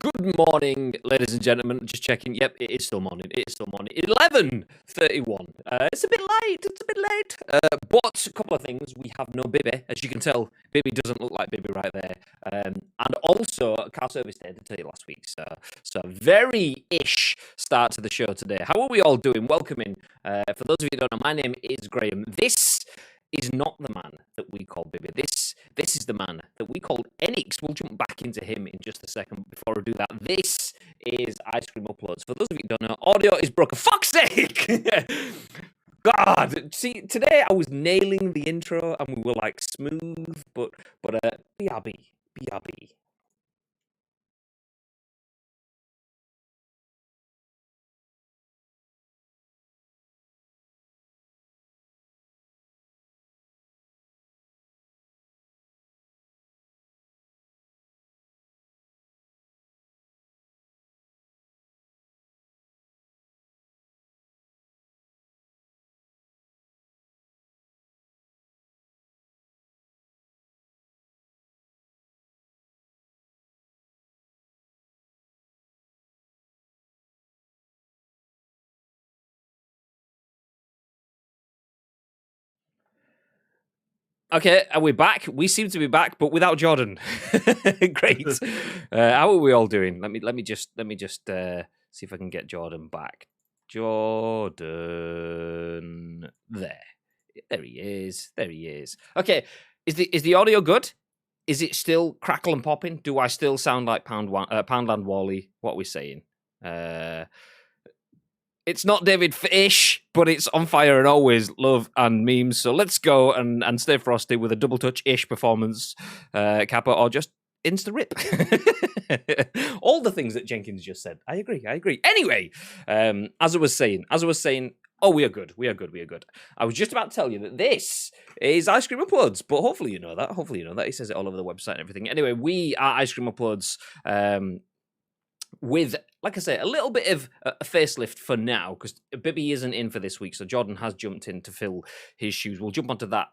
Good morning, ladies and gentlemen. Just checking. Yep, it is still morning. It is still morning. 11:31. It's a bit late. It's a bit late. But a couple of things. We have no Bibi. As you can tell, Bibi doesn't look like Bibi right there. And also, car service day, I did tell you last week. So very-ish start to the show today. How are we all doing? Welcome in. For those of you who don't know, my name is Graham. This is not the man that we call Bibi. This is the man that we call Enix. We'll jump back into him in just a second. Before we do that, this is Ice Cream Uploads. For those of you who don't know, audio is broken. Fuck's sake! God, see, today I was nailing the intro and we were like smooth, but BRB. Okay, are we back? We seem to be back, but without Jordan. Great. How are we all doing? Let me just see if I can get Jordan back. Jordan, there he is. Okay, is the audio good? Is it still crackle and popping? Do I still sound like Poundland Wally? What are we saying? It's not David Fish, but it's on fire and always love and memes. So let's go and stay frosty with a double touch-ish performance, Kappa, or just insta-rip. All the things that Jenkins just said. I agree. Anyway, as I was saying, oh, we are good. I was just about to tell you that this is Ice Cream Uploads, but hopefully you know that. He says it all over the website and everything. Anyway, we are Ice Cream Uploads, with, like I say, a little bit of a facelift for now, because Bibi isn't in for this week, so Jordan has jumped in to fill his shoes. We'll jump onto that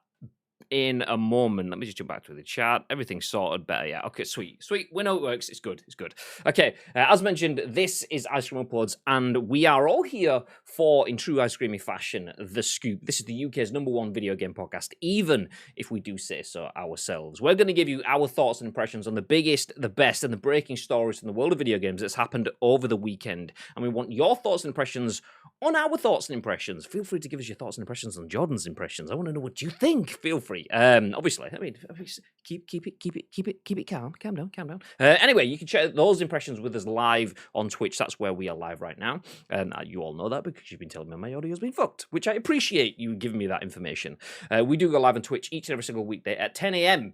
in a moment. Let me just jump back to the chat. Everything's sorted better, yeah. Okay, sweet. We know it works. It's good. Okay, as mentioned, this is Ice Cream Uploads, and we are all here for, in true ice creamy fashion, The Scoop. This is the UK's #1 video game podcast, even if we do say so ourselves. We're going to give you our thoughts and impressions on the biggest, the best, and the breaking stories in the world of video games that's happened over the weekend, and we want your thoughts and impressions on our thoughts and impressions. Feel free to give us your thoughts and impressions on Jordan's impressions. I want to know what you think. Feel free. Obviously, I mean, keep it calm. Calm down. Anyway, you can share those impressions with us live on Twitch. That's where we are live right now. You all know that because you've been telling me my audio's been fucked, which I appreciate you giving me that information. We do go live on Twitch each and every single weekday at 10 a.m.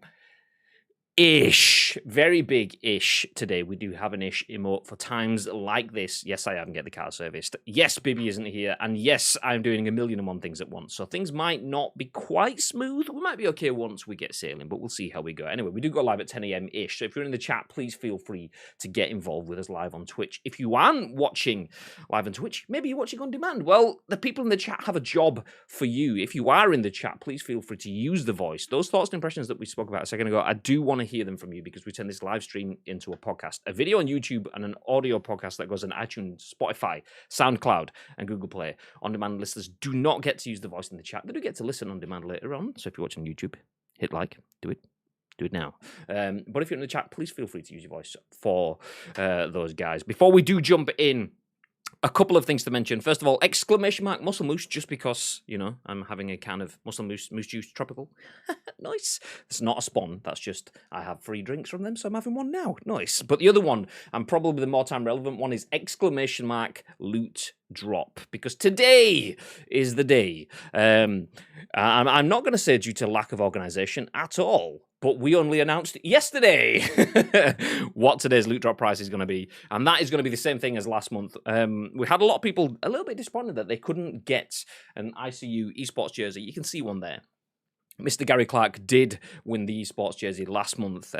Ish, very big ish today. We do have an ish emote for times like this. Yes, I haven't get the car serviced. Yes, Bibi isn't here. And yes, I'm doing 1,000,001 things at once. So things might not be quite smooth. We might be okay once we get sailing, but we'll see how we go. Anyway, we do go live at 10 a.m. ish. So if you're in the chat, please feel free to get involved with us live on Twitch. If you aren't watching live on Twitch, maybe you're watching on demand. Well, the people in the chat have a job for you. If you are in the chat, please feel free to use the voice. Those thoughts and impressions that we spoke about a second ago, I do want to hear them from you because we turn this live stream into a podcast, a video on YouTube and an audio podcast that goes on iTunes, Spotify, SoundCloud, and Google Play. On-demand listeners do not get to use the voice in the chat. They do get to listen on demand later on. So if you're watching YouTube, hit like, do it now. But if you're in the chat, please feel free to use your voice for those guys. Before we do jump in, a couple of things to mention. First of all, exclamation mark muscle moose, just because, you know, I'm having a can of muscle moose juice tropical. Nice. It's not a spawn. That's just, I have free drinks from them, so I'm having one now. Nice. But the other one, and probably the more time relevant one, is exclamation mark loot drop, because today is the day. I'm not going to say due to lack of organization at all, but we only announced yesterday what today's loot drop price is going to be, and that is going to be the same thing as last month. We had a lot of people a little bit disappointed that they couldn't get an ICU esports jersey. You can see one there. Mr. Gary Clark did win the esports jersey last month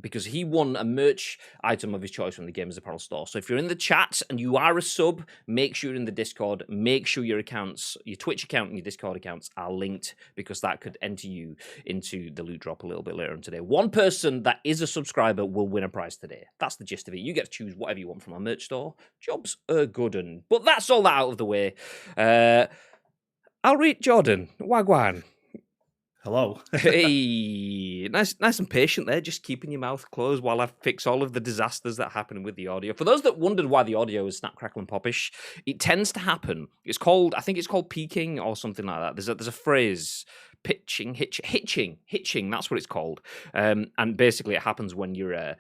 because he won a merch item of his choice from the Gamers Apparel store. So if you're in the chat and you are a sub, make sure you're in the Discord. Make sure your accounts, your Twitch account and your Discord accounts are linked because that could enter you into the loot drop a little bit later on today. One person that is a subscriber will win a prize today. That's the gist of it. You get to choose whatever you want from our merch store. Jobs are good. But that's all that out of the way. I'll read Jordan. Wagwan. Hello. Hey, nice and patient there, just keeping your mouth closed while I fix all of the disasters that happen with the audio. For those that wondered why the audio is snap, crackle, and poppish, it tends to happen. I think it's called peaking or something like that. There's a phrase, hitching. That's what it's called. And basically, it happens when your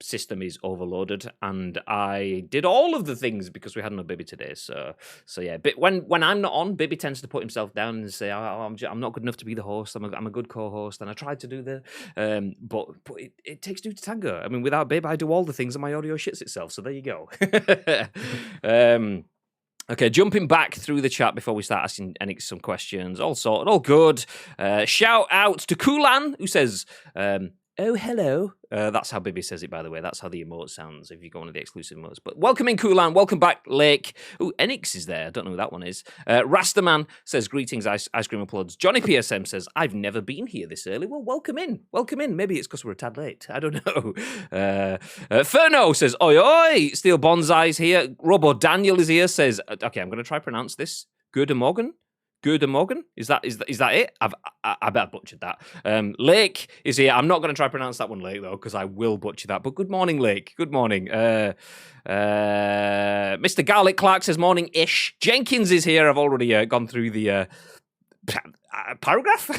system is overloaded, and I did all of the things because we had no Bibby today. So yeah. But when I'm not on, Bibby tends to put himself down and say, I'm not good enough to be the host. I'm a good co-host, and I tried to do but it takes two to tango. I mean, without Bib, I do all the things, and my audio shits itself. So there you go. Okay, jumping back through the chat before we start asking Enix some questions. All sorted, all good. Shout out to Kulan, who says, oh, hello. That's how Bibby says it, by the way. That's how the emote sounds if you go on to the exclusive emotes. But welcome in, Kulan. Welcome back, Lake. Oh, Enix is there. I don't know who that one is. Rastaman says, greetings, ice cream applauds. Johnny PSM says, I've never been here this early. Well, welcome in. Welcome in. Maybe it's because we're a tad late. I don't know. Ferno says, oi, oi. SteelBonsai's here. Robo Daniel is here. Says, okay, I'm going to try to pronounce this. Good Morgan. Is that it? I bet I butchered that. Lake is here. I'm not going to try to pronounce that one, Lake, though, because I will butcher that. But good morning, Lake. Good morning. Mr. Garlic Clark says morning-ish. Jenkins is here. I've already gone through the paragraph.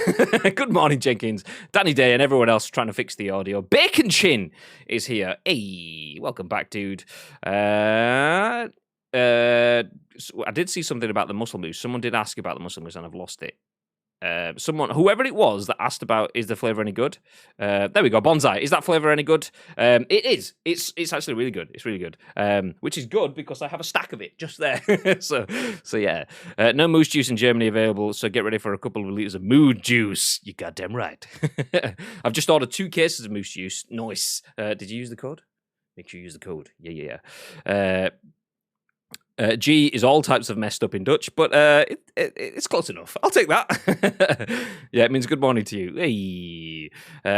Good morning, Jenkins. Danny Day and everyone else trying to fix the audio. Bacon Chin is here. Hey, welcome back, dude. I did see something about the muscle mousse. Someone did ask about the muscle mousse, and I've lost it. Whoever it was that asked about, is the flavor any good? There we go. Bonsai, is that flavor any good? It is. It's actually really good. It's really good. Which is good because I have a stack of it just there. so yeah. No moose juice in Germany available. So get ready for a couple of liters of mood juice. You goddamn right. I've just ordered 2 cases of moose juice. Nice. Did you use the code? Make sure you use the code. Yeah. G is all types of messed up in Dutch, but it's close enough. I'll take that. Yeah, it means good morning to you. Hey.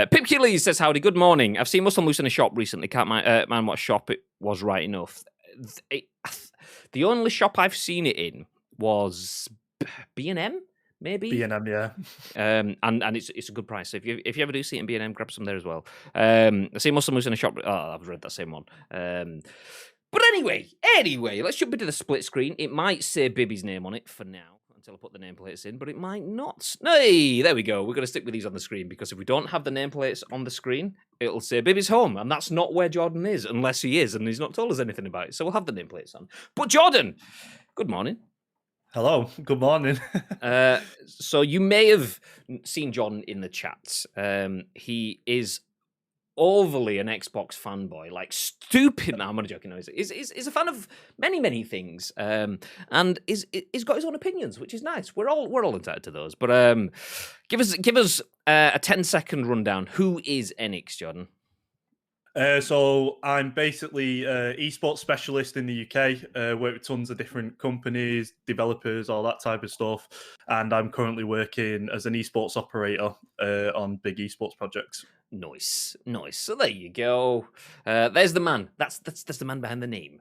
Pipcules says, howdy, good morning. I've seen Muscle Moose in a shop recently. Can't mind what shop it was, right enough. The only shop I've seen it in was B&M, maybe? B&M, yeah. And it's a good price. So if you ever do see it in B&M, grab some there as well. I see Muscle Moose in a shop. Oh, I've read that same one. But anyway, let's jump into the split screen. It might say Bibby's name on it for now until I put the nameplates in, but it might not. Hey, there we go. We're going to stick with these on the screen because if we don't have the nameplates on the screen, it'll say Bibby's home, and that's not where Jordan is, unless he is, and he's not told us anything about it. So we'll have the nameplates on. But Jordan, good morning. Hello, good morning. So you may have seen Jordan in the chat. He is overly an Xbox fanboy, like stupid. No, I'm only joking. No, he's a fan of many things, and he's got his own opinions, which is nice. We're all entitled to those. But give us a 10-second rundown. Who is Enix, Jordan? So I'm basically an esports specialist in the UK. Work with tons of different companies, developers, all that type of stuff. And I'm currently working as an esports operator on big esports projects. Nice. So there you go. There's the man. That's the man behind the name.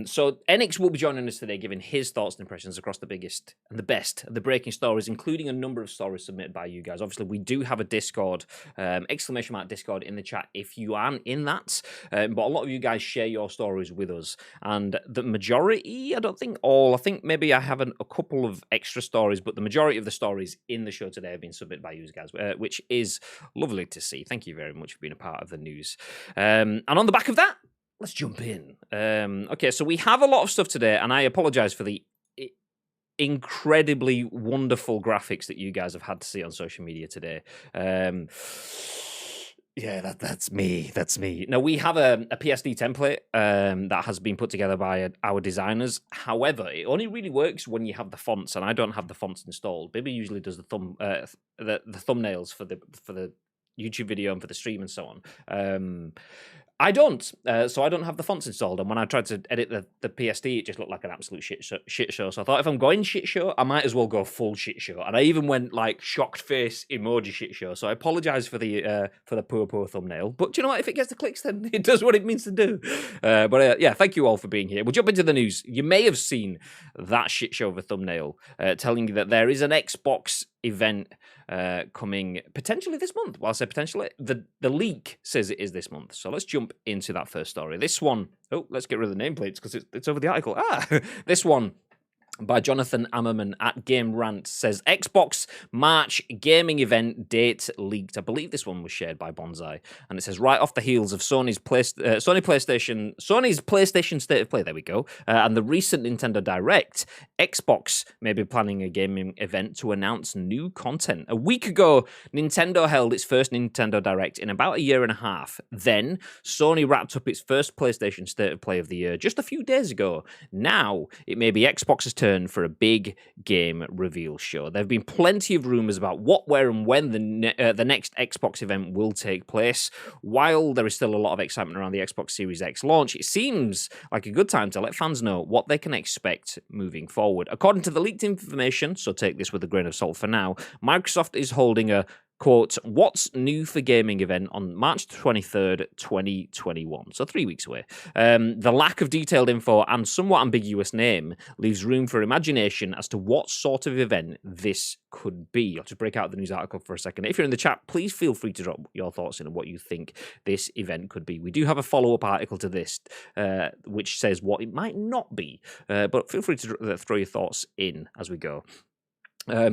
So Enix will be joining us today, giving his thoughts and impressions across the biggest and the best of the breaking stories, including a number of stories submitted by you guys. Obviously, we do have a Discord, ! Discord in the chat if you aren't in that. But a lot of you guys share your stories with us, and the majority, I think maybe I have a couple of extra stories, but the majority of the stories in the show today have been submitted by you guys, which is lovely to see. Thank you very much for being a part of the news. And on the back of that, let's jump in. Okay, so we have a lot of stuff today, and I apologize for the incredibly wonderful graphics that you guys have had to see on social media today. Yeah, that's me. That's me. Now we have a PSD template that has been put together by our designers. However, it only really works when you have the fonts, and I don't have the fonts installed. Bibby usually does the thumbnails for the YouTube video and for the stream and so on. I don't, so I don't have the fonts installed. And when I tried to edit the PSD, it just looked like an absolute shit show. So I thought, if I'm going shit show, I might as well go full shit show. And I even went like shocked face emoji shit show. So I apologize for the poor thumbnail. But do you know what? If it gets the clicks, then it does what it means to do. But yeah, thank you all for being here. We'll jump into the news. You may have seen that shit show of a thumbnail telling you that there is an Xbox event coming potentially this month. Well, I say potentially. The leak says it is this month. So let's jump into that first story. This one, let's get rid of the nameplates because it's over the article. This one by Jonathan Ammerman at Game Rant says Xbox March gaming event date leaked. I believe this one was shared by Bonsai, and it says right off the heels of Sony's PlayStation State of Play. There we go. And the recent Nintendo Direct, Xbox may be planning a gaming event to announce new content. A week ago, Nintendo held its first Nintendo Direct in about a year and a half. Then Sony wrapped up its first PlayStation State of Play of the year just a few days ago. Now it may be Xbox's turn for a big game reveal show. There have been plenty of rumors about what, where, and when the next Xbox event will take place. While there is still a lot of excitement around the Xbox Series X launch, it seems like a good time to let fans know what they can expect moving forward. According to the leaked information, so take this with a grain of salt for now, Microsoft is holding a quote, what's new for gaming event on March 23rd, 2021. So 3 weeks away. The lack of detailed info and somewhat ambiguous name leaves room for imagination as to what sort of event this could be. I'll just break out the news article for a second. If you're in the chat, please feel free to drop your thoughts in on what you think this event could be. We do have a follow-up article to this, which says what it might not be. But feel free to throw your thoughts in as we go.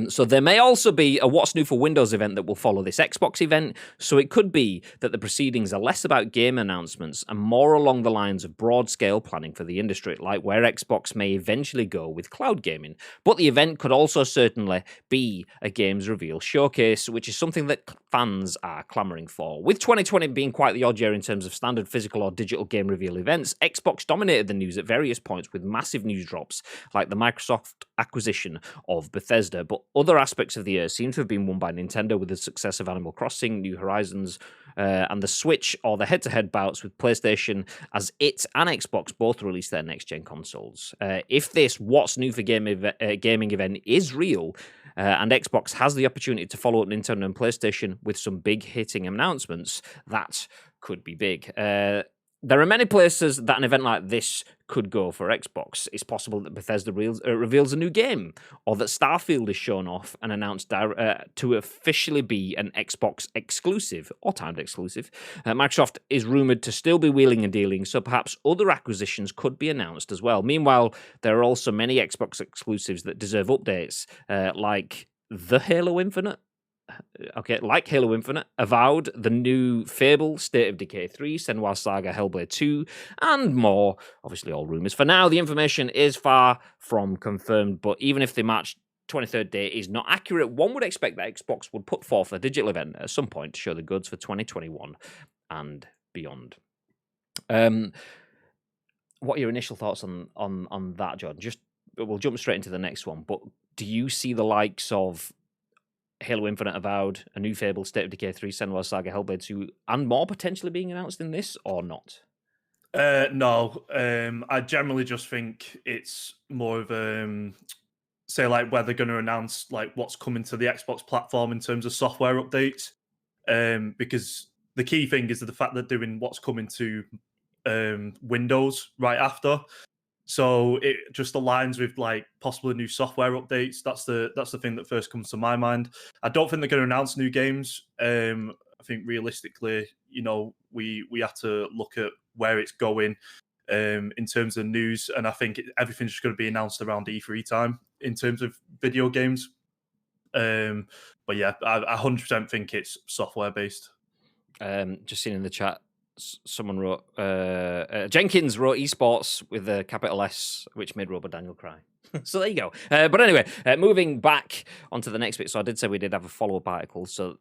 So there may also be a What's New for Windows event that will follow this Xbox event, so it could be that the proceedings are less about game announcements and more along the lines of broad-scale planning for the industry, like where Xbox may eventually go with cloud gaming. But the event could also certainly be a games reveal showcase, which is something that fans are clamouring for. With 2020 being quite the odd year in terms of standard physical or digital game reveal events, Xbox dominated the news at various points with massive news drops, like the Microsoft acquisition of Bethesda. But other aspects of the year seem to have been won by Nintendo with the success of Animal Crossing, New Horizons, and the Switch, or the head-to-head bouts with PlayStation, as it and Xbox both released their next-gen consoles. If this What's New for Gaming event is real, and Xbox has the opportunity to follow up Nintendo and PlayStation with some big hitting announcements, that could be big. There are many places that an event like this could go for Xbox. It's possible that Bethesda reveals a new game, or that Starfield is shown off and announced to officially be an Xbox exclusive or timed exclusive. Microsoft is rumored to still be wheeling and dealing, so perhaps other acquisitions could be announced as well. Meanwhile, there are also many Xbox exclusives that deserve updates, like the Halo Infinite. Okay, like Halo Infinite, Avowed, the new Fable, State of Decay 3, Senua Saga, Hellblade 2, and more. Obviously, all rumours. For now, the information is far from confirmed, but even if the March 23rd date is not accurate, one would expect that Xbox would put forth a digital event at some point to show the goods for 2021 and beyond. What are your initial thoughts on that, Jordan? We'll jump straight into the next one, but do you see the likes of Halo Infinite, Avowed, a new Fable, State of Decay 3, Senua Saga, Hellblade 2, and more potentially being announced in this, or not? No. I generally just think it's more of say like where they're going to announce like what's coming to the Xbox platform in terms of software updates. Because the key thing is the fact that they're doing what's coming to Windows right after. So it just aligns with like possible new software updates. That's the thing that first comes to my mind. I don't think they're going to announce new games. I think realistically, we have to look at where it's going in terms of news, and I think everything's just going to be announced around E3 time in terms of video games. But yeah, I 100% think it's software based. Just seeing in the chat, someone wrote Jenkins wrote esports with a capital S, which made Robert Daniel cry. So there you go. But anyway, moving back onto the next bit. So I did say we did have a follow-up article. So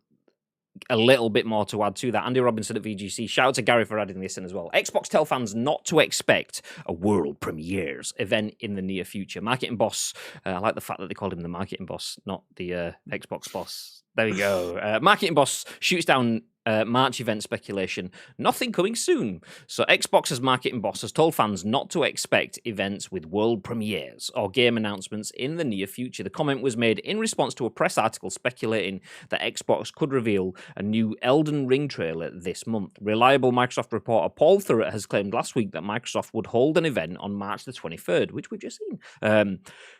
a little bit more to add to that. Andy Robinson at VGC. Shout out to Gary for adding this in as well. Xbox tell fans not to expect a world premieres event in the near future. Marketing boss, I like the fact that they called him the marketing boss, not the Xbox boss. There we go. Marketing boss shoots down March event speculation. Nothing coming soon. So Xbox's marketing boss has told fans not to expect events with world premieres or game announcements in the near future. The comment was made in response to a press article speculating that Xbox could reveal a new Elden Ring trailer this month. Reliable Microsoft reporter Paul Thurrott has claimed last week that Microsoft would hold an event on March the 23rd, which we've just seen.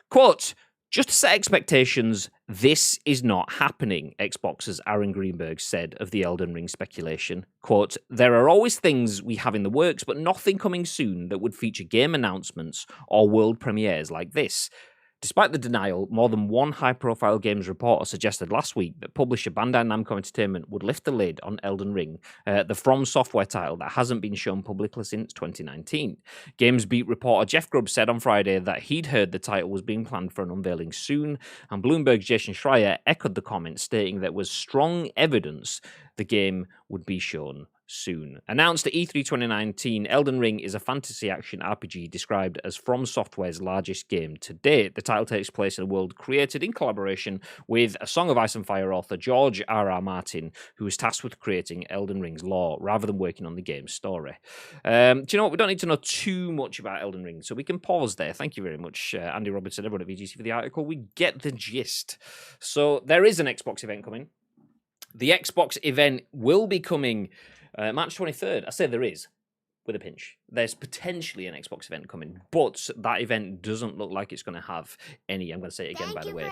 Quote, just to set expectations, this is not happening, Xbox's Aaron Greenberg said of the Elden Ring speculation. Quote, there are always things we have in the works, but nothing coming soon that would feature game announcements or world premieres like this. Despite the denial, more than one high-profile games reporter suggested last week that publisher Bandai Namco Entertainment would lift the lid on Elden Ring, the From Software title that hasn't been shown publicly since 2019. GamesBeat reporter Jeff Grubb said on Friday that he'd heard the title was being planned for an unveiling soon, and Bloomberg's Jason Schreier echoed the comment, stating there was strong evidence the game would be shown soon. Announced at E3 2019, Elden Ring is a fantasy action RPG described as From Software's largest game to date. The title takes place in a world created in collaboration with A Song of Ice and Fire author George R.R. Martin, who was tasked with creating Elden Ring's lore rather than working on the game's story. Do you know what? We don't need to know too much about Elden Ring, so we can pause there. Thank you very much, Andy Robinson, everyone at VGC for the article. We get the gist. So there is an Xbox event coming. The Xbox event will be coming March 23rd. I say there is, with a pinch. There's potentially an Xbox event coming, but that event doesn't look like it's going to have any, I'm going to say it again, by the way,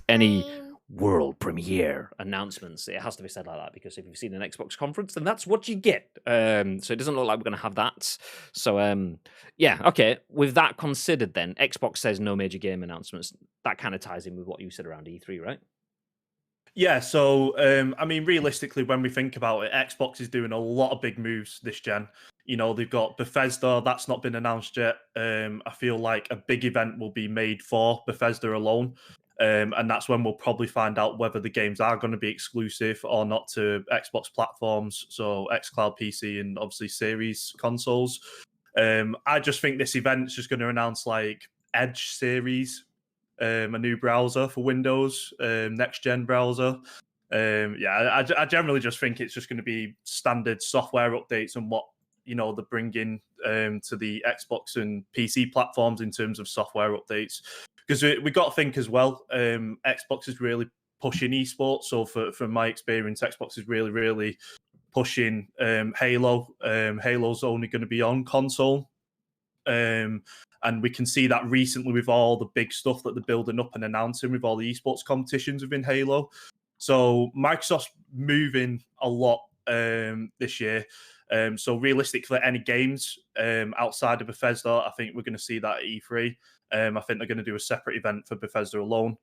any world premiere announcements. It has to be said like that, because if you've seen an Xbox conference, then that's what you get. So it doesn't look like we're going to have that. So, yeah, okay. With that considered then, Xbox says no major game announcements. That kind of ties in with what you said around E3, right? Yeah, so I mean, realistically, when we think about it, Xbox is doing a lot of big moves this gen. You know, they've got Bethesda, that's not been announced yet. I feel like a big event will be made for Bethesda alone. And that's when we'll probably find out whether the games are going to be exclusive or not to Xbox platforms, so xCloud, PC, and obviously Series consoles. I just think this event's just going to announce like Edge series, a new browser for Windows, next gen browser. I generally just think it's just going to be standard software updates and what they're bringing to the Xbox and PC platforms in terms of software updates. Because we got to think as well, Xbox is really pushing esports. So from my experience, Xbox is really pushing Halo. Halo's only going to be on console. And we can see that recently with all the big stuff that they're building up and announcing with all the esports competitions within Halo. So Microsoft's moving a lot this year. So realistically, any games outside of Bethesda, I think we're going to see that at E3. I think they're going to do a separate event for Bethesda alone.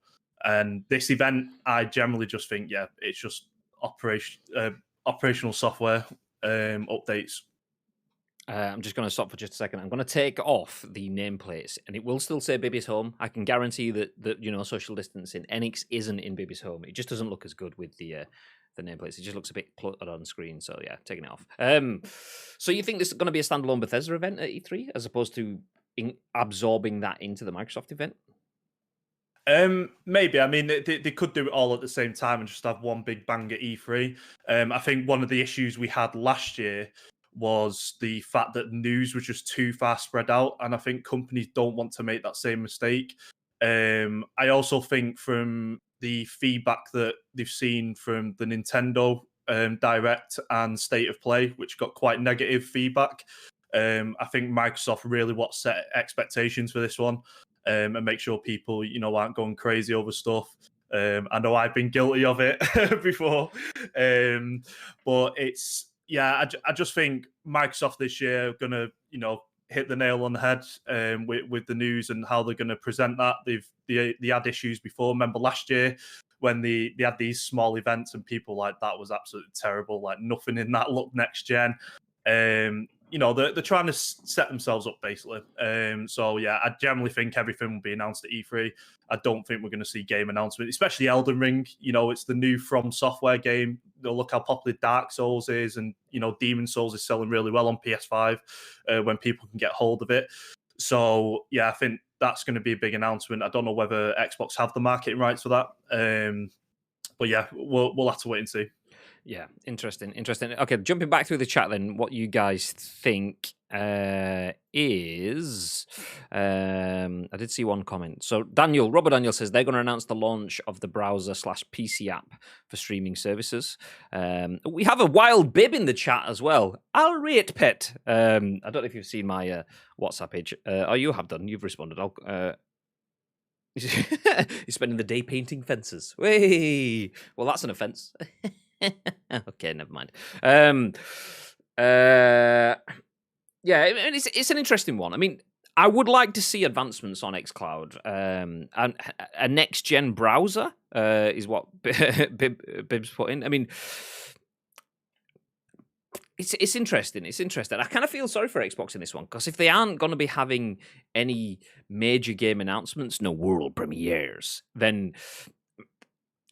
And this event, I generally just think, yeah, it's just operational software updates. I'm just going to stop for just a second. I'm going to take off the nameplates, and it will still say Baby's Home. I can guarantee that social distancing. Enix isn't in Baby's Home. It just doesn't look as good with the nameplates. It just looks a bit cluttered on screen. So yeah, taking it off. So you think this is going to be a standalone Bethesda event at E3 as opposed to absorbing that into the Microsoft event? Maybe. I mean, they could do it all at the same time and just have one big bang at E3. I think one of the issues we had last year was the fact that news was just too far spread out, and I think companies don't want to make that same mistake. I also think from the feedback that they've seen from the Nintendo Direct and State of Play, which got quite negative feedback, I think Microsoft really want to set expectations for this one and make sure people, aren't going crazy over stuff. I know I've been guilty of it before, but it's. Yeah, I just think Microsoft this year are going to, hit the nail on the head with the news and how they're going to present that. They had issues before. Remember last year when they had these small events and people like that was absolutely terrible. Like nothing in that looked next gen. they're trying to set themselves up basically. So yeah, I generally think everything will be announced at E3. I don't think we're going to see game announcements, especially Elden Ring. It's the new From Software game. Look how popular Dark Souls is, and Demon Souls is selling really well on PS5 when people can get hold of it. So yeah, I think that's going to be a big announcement. I don't know whether Xbox have the marketing rights for that, but yeah, we'll have to wait and see. Yeah, interesting. Okay, jumping back through the chat then, what you guys think is... I did see one comment. So Robert Daniel says they're going to announce the launch of the browser/PC app for streaming services. We have a wild bib in the chat as well. I'll rate pet. I don't know if you've seen my WhatsApp page. Oh, you have done. You've responded. He's spending the day painting fences. Way. Well, that's an offence. Okay, never mind. Yeah, it's an interesting one. I mean, I would like to see advancements on xCloud. And a next-gen browser is what Bib's put in. I mean, it's interesting. It's interesting. I kind of feel sorry for Xbox in this one, because if they aren't going to be having any major game announcements, no world premieres, then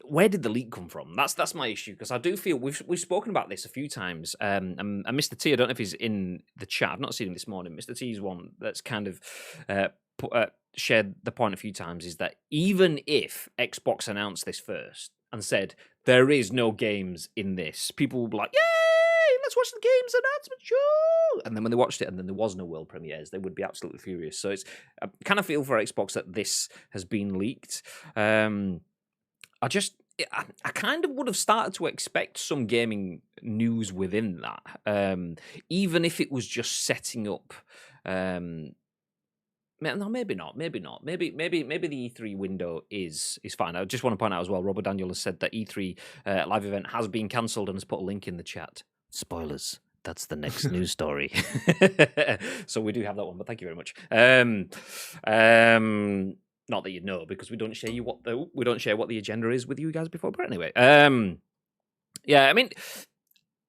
where did the leak come from? That's my issue, because I do feel we've spoken about this a few times. And Mr. T, I don't know if he's in the chat. I've not seen him this morning. Mr. T is one that's kind of shared the point a few times, is that even if Xbox announced this first and said there is no games in this, people will be like, yay, let's watch the games announcement show. And then when they watched it and then there was no world premieres, they would be absolutely furious. So I kind of feel for Xbox that this has been leaked. I kind of would have started to expect some gaming news within that, even if it was just setting up. No, maybe not. Maybe the E3 window is fine. I just want to point out as well, Robert Daniel has said that E3 live event has been cancelled and has put a link in the chat. Spoilers. That's the next news story. So we do have that one, but thank you very much. Not that you'd know, because we don't share what the agenda is with you guys before. But anyway, yeah, I mean,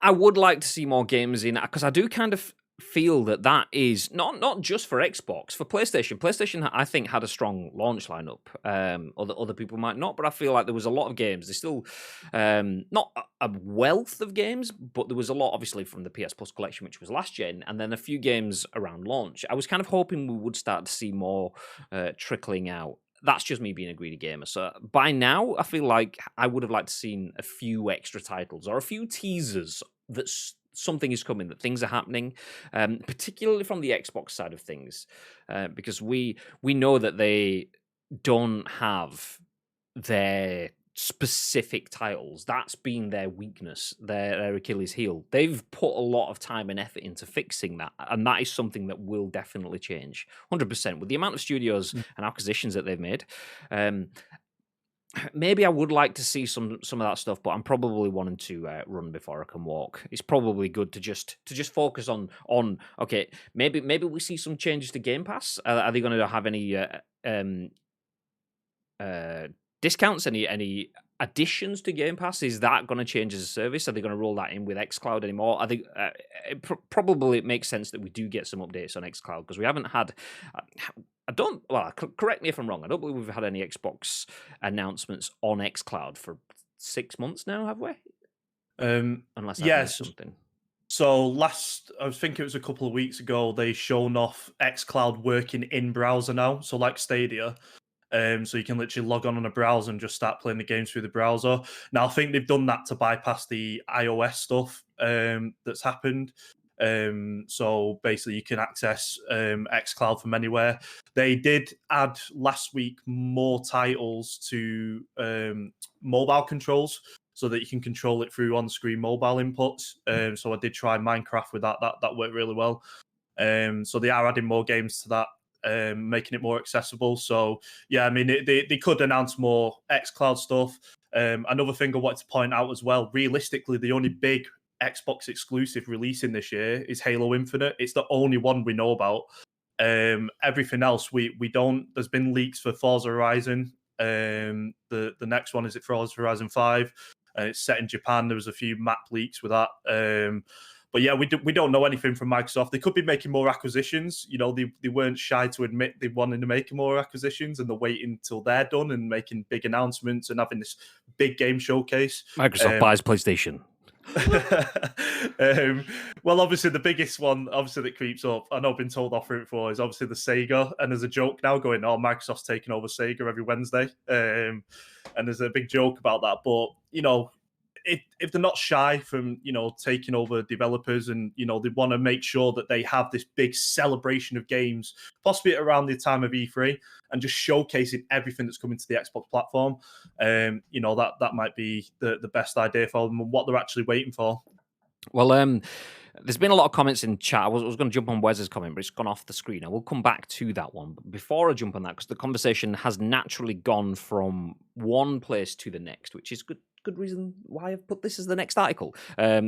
I would like to see more games in, because I do kind of feel that is not just for Xbox, for PlayStation. PlayStation, I think, had a strong launch lineup. Other people might not, but I feel like there was a lot of games. There's still not a wealth of games, but there was a lot, obviously, from the PS Plus collection, which was last gen, and then a few games around launch. I was kind of hoping we would start to see more trickling out. That's just me being a greedy gamer. So by now, I feel like I would have liked to seen a few extra titles or a few teasers that something is coming, that things are happening, particularly from the Xbox side of things, because we know that they don't have their specific titles. That's been their weakness, their Achilles heel. They've put a lot of time and effort into fixing that, and that is something that will definitely change 100% with the amount of studios and acquisitions that they've made. Maybe I would like to see some of that stuff, but I'm probably wanting to run before I can walk. It's probably good to just focus on okay. Maybe we see some changes to Game Pass. Are they going to have any discounts? Any additions to Game Pass? Is that going to change as a service? Are they going to roll that in with xCloud anymore? I think probably it makes sense that we do get some updates on xCloud, because we haven't had. Correct me if I'm wrong. I don't believe we've had any Xbox announcements on xCloud for 6 months now, have we? Unless I missed something. So I was thinking it was a couple of weeks ago, they shown off xCloud working in browser now. So like Stadia. So you can literally log on a browser and just start playing the games through the browser. Now, I think they've done that to bypass the iOS stuff that's happened. So basically, you can access xCloud from anywhere. They did add last week more titles to mobile controls, so that you can control it through on-screen mobile inputs. So I did try Minecraft with that. That worked really well. So they are adding more games to that, making it more accessible. So yeah, I mean, they could announce more xCloud stuff. Another thing I wanted to point out as well, realistically, the only big Xbox exclusive releasing this year is Halo Infinite. It's the only one we know about. Everything else we don't. There's been leaks for Forza Horizon. The next one is Forza Horizon 5. It's set in Japan. There was a few map leaks with that. But yeah, we don't know anything from Microsoft. They could be making more acquisitions. They weren't shy to admit they wanted to make more acquisitions, and they're waiting until they're done and making big announcements and having this big game showcase. Microsoft buys PlayStation. Well, obviously the biggest one, obviously that creeps up, I know I've been told off for it before, is obviously the Sega, and there's a joke now going, "Oh, Microsoft's taking over Sega every Wednesday," and there's a big joke about that. But if they're not shy from taking over developers, and they want to make sure that they have this big celebration of games, possibly around the time of E3, and just showcasing everything that's coming to the Xbox platform, that might be the best idea for them and what they're actually waiting for. Well, there's been a lot of comments in chat. I was going to jump on Wes's comment, but it's gone off the screen. I will come back to that one. But before I jump on that, because the conversation has naturally gone from one place to the next, which is good reason why I've put this as the next article.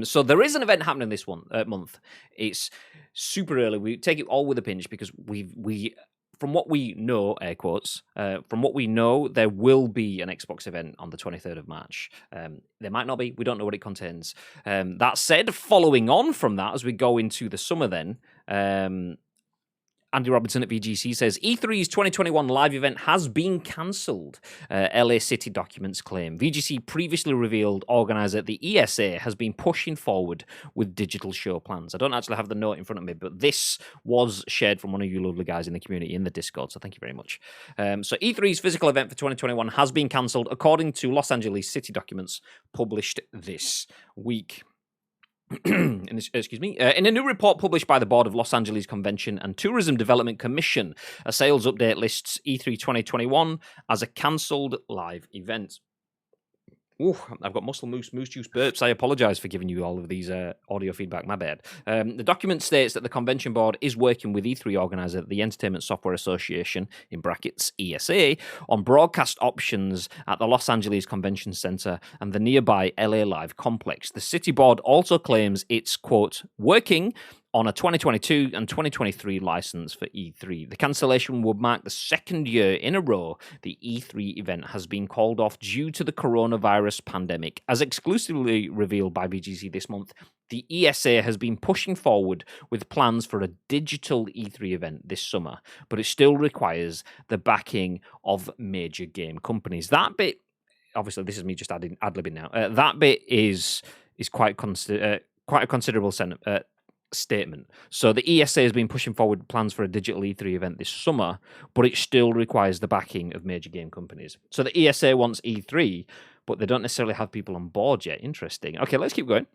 So there is an event happening this month. It's super early. We take it all with a pinch because we from what we know, air quotes, from what we know, there will be an Xbox event on the 23rd of March. There might not be. We don't know what it contains. That said, following on from that, as we go into the summer then, Andy Robinson at VGC says, E3's 2021 live event has been cancelled, LA City documents claim. VGC previously revealed organizer the ESA has been pushing forward with digital show plans. I don't actually have the note in front of me, but this was shared from one of you lovely guys in the community in the Discord, so thank you very much. So E3's physical event for 2021 has been cancelled, according to Los Angeles City documents published this week. In a new report published by the Board of Los Angeles Convention and Tourism Development Commission, a sales update lists E3 2021 as a cancelled live event. Ooh, I've got muscle moose juice burps. I apologise for giving you all of these audio feedback. My bad. The document states that the convention board is working with E3 organizer, the Entertainment Software Association, in brackets ESA, on broadcast options at the Los Angeles Convention Center and the nearby LA Live complex. The city board also claims it's, quote, working on a 2022 and 2023 license for E3. The cancellation would mark the second year in a row the E3 event has been called off due to the coronavirus pandemic. As exclusively revealed by VGC this month, the ESA has been pushing forward with plans for a digital E3 event this summer, but it still requires the backing of major game companies. That bit, obviously, this is me just ad-libbing now. That bit is quite a considerable statement. So the ESA has been pushing forward plans for a digital E3 event this summer, but it still requires the backing of major game companies. So the ESA wants E3, but they don't necessarily have people on board yet. Interesting. Okay, let's keep going.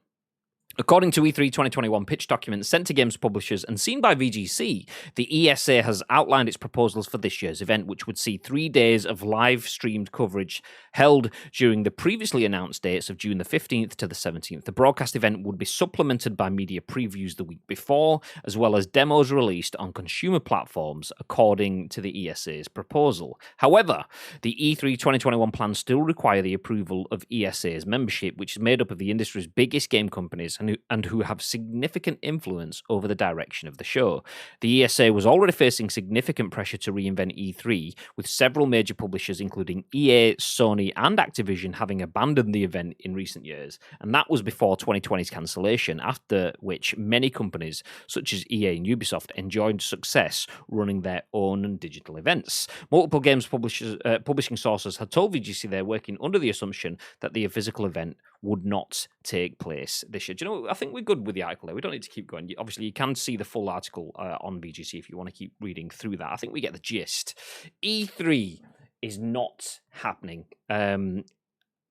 According to E3 2021 pitch documents sent to games publishers and seen by VGC, the ESA has outlined its proposals for this year's event, which would see 3 days of live-streamed coverage held during the previously announced dates of June the 15th to the 17th. The broadcast event would be supplemented by media previews the week before, as well as demos released on consumer platforms, according to the ESA's proposal. However, the E3 2021 plans still require the approval of ESA's membership, which is made up of the industry's biggest game companies and who have significant influence over the direction of the show. The ESA was already facing significant pressure to reinvent E3, with several major publishers, including EA, Sony, and Activision, having abandoned the event in recent years, and that was before 2020's cancellation, after which many companies, such as EA and Ubisoft, enjoyed success running their own digital events. Multiple games publishing sources had told VGC they're working under the assumption that the physical event would not take place this year. Do you know, I think we're good with the article there. We don't need to keep going. Obviously, you can see the full article on VGC if you want to keep reading through that. I think we get the gist. E3 is not happening.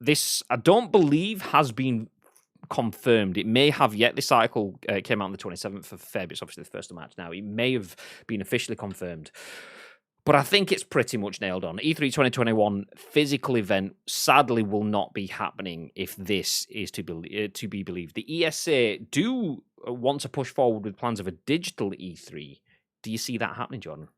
This, I don't believe, has been confirmed. It may have yet. This article came out on the 27th of February. It's obviously the 1st of March now. It may have been officially confirmed. But I think it's pretty much nailed on. E3 2021 physical event sadly will not be happening if this is to be believed. The ESA do want to push forward with plans of a digital E3. Do you see that happening, Jordan?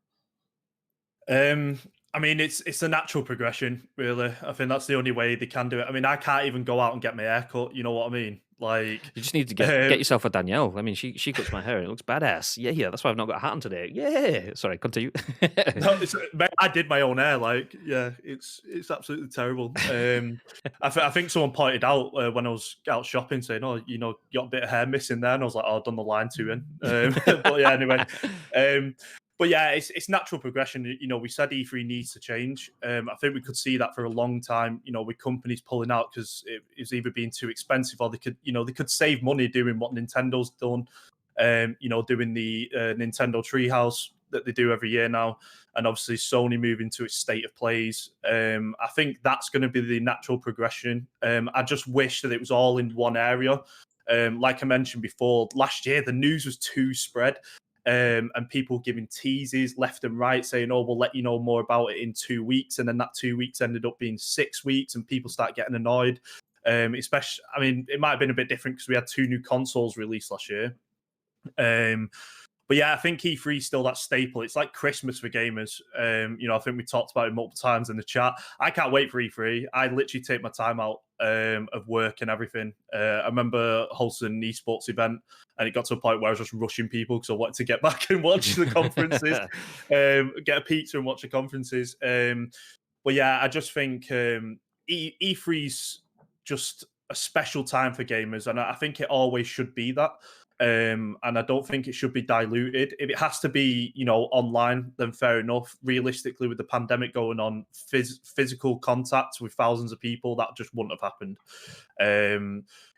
I mean, it's a natural progression, really. I think that's the only way they can do it. I mean, I can't even go out and get my hair cut. You know what I mean? Like, You just need to get yourself a Danielle. I mean, she cuts my hair and it looks badass. Yeah. That's why I've not got a hat on today. Yeah. Sorry, continue. no, I did my own hair. Like, yeah, it's absolutely terrible. I think someone pointed out when I was out shopping, saying, "Oh, you know, you got a bit of hair missing there," and I was like, "Oh, I've done the line too." In, but yeah, anyway. But yeah, it's natural progression. You know, we said E3 needs to change. I think we could see that for a long time. You know, with companies pulling out because it's either being too expensive or they could save money doing what Nintendo's done. You know, doing the Nintendo Treehouse that they do every year now, and obviously Sony moving to its state of plays. I think that's going to be the natural progression. I just wish that it was all in one area. Like I mentioned before, last year the news was too spread. And people giving teases left and right saying, "Oh, we'll let you know more about it in 2 weeks," and then that 2 weeks ended up being 6 weeks, and people start getting annoyed. Especially, I mean, it might have been a bit different because we had 2 new consoles released last year. But yeah, I think E3 is still that staple. It's like Christmas for gamers. You know, I think we talked about it multiple times in the chat. I can't wait for E3. I literally take my time out of work and everything. I remember hosting an esports event, and it got to a point where I was just rushing people because I wanted to get back and watch the conferences, get a pizza and watch the conferences. But yeah, I just think E3's just a special time for gamers, and I think it always should be that. And I don't think it should be diluted. If it has to be, you know, online, then fair enough. Realistically, with the pandemic going on, physical contact with thousands of people, that just wouldn't have happened.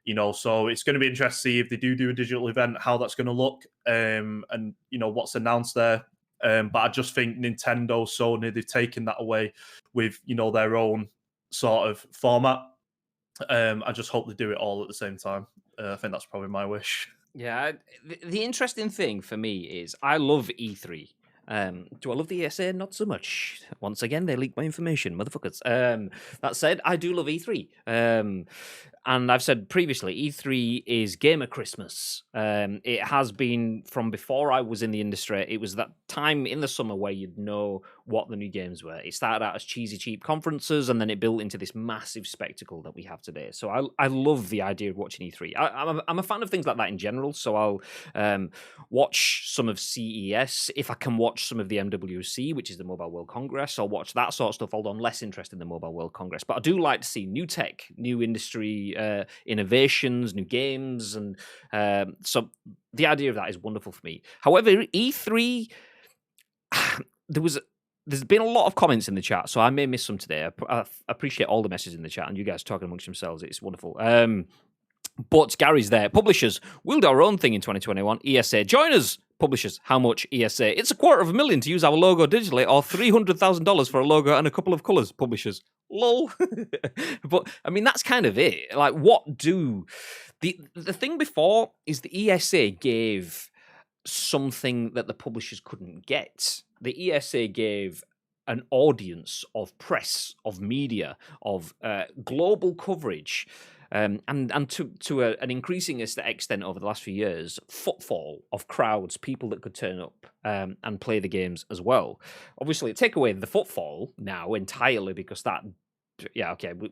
You know, so it's going to be interesting to see if they do a digital event, how that's going to look, and you know what's announced there. But I just think Nintendo, Sony, they've taken that away with, you know, their own sort of format. I just hope they do it all at the same time. I think that's probably my wish. Yeah, the interesting thing for me is I love E3. Do I love the ESA? Not so much. Once again, they leak my information, motherfuckers. That said, I do love E3. And I've said previously, E3 is gamer Christmas. It has been from before I was in the industry. It was that time in the summer where you'd know what the new games were. It started out as cheesy, cheap conferences, and then it built into this massive spectacle that we have today. So I love the idea of watching E3. I'm a fan of things like that in general. So I'll watch some of CES. If I can watch some of the MWC, which is the Mobile World Congress, I'll watch that sort of stuff, although I'm less interested in the Mobile World Congress. But I do like to see new tech, new industry innovations, new games, and so the idea of that is wonderful for me. However, E3, there's been a lot of comments in the chat, so I may miss some today. I appreciate all the messages in the chat and you guys talking amongst yourselves. It's wonderful. But Gary's there. Publishers, we'll do our own thing in 2021. ESA, join us. Publishers, how much? ESA, it's $250,000 to use our logo digitally, or $300,000 for a logo and a couple of colours. Publishers, lol. But I mean, that's kind of it. Like, what do the thing before is the ESA gave something that the publishers couldn't get. The ESA gave an audience of press, of media, of global coverage. And to an increasing extent over the last few years, footfall of crowds, people that could turn up and play the games as well. Obviously, take away the footfall now entirely because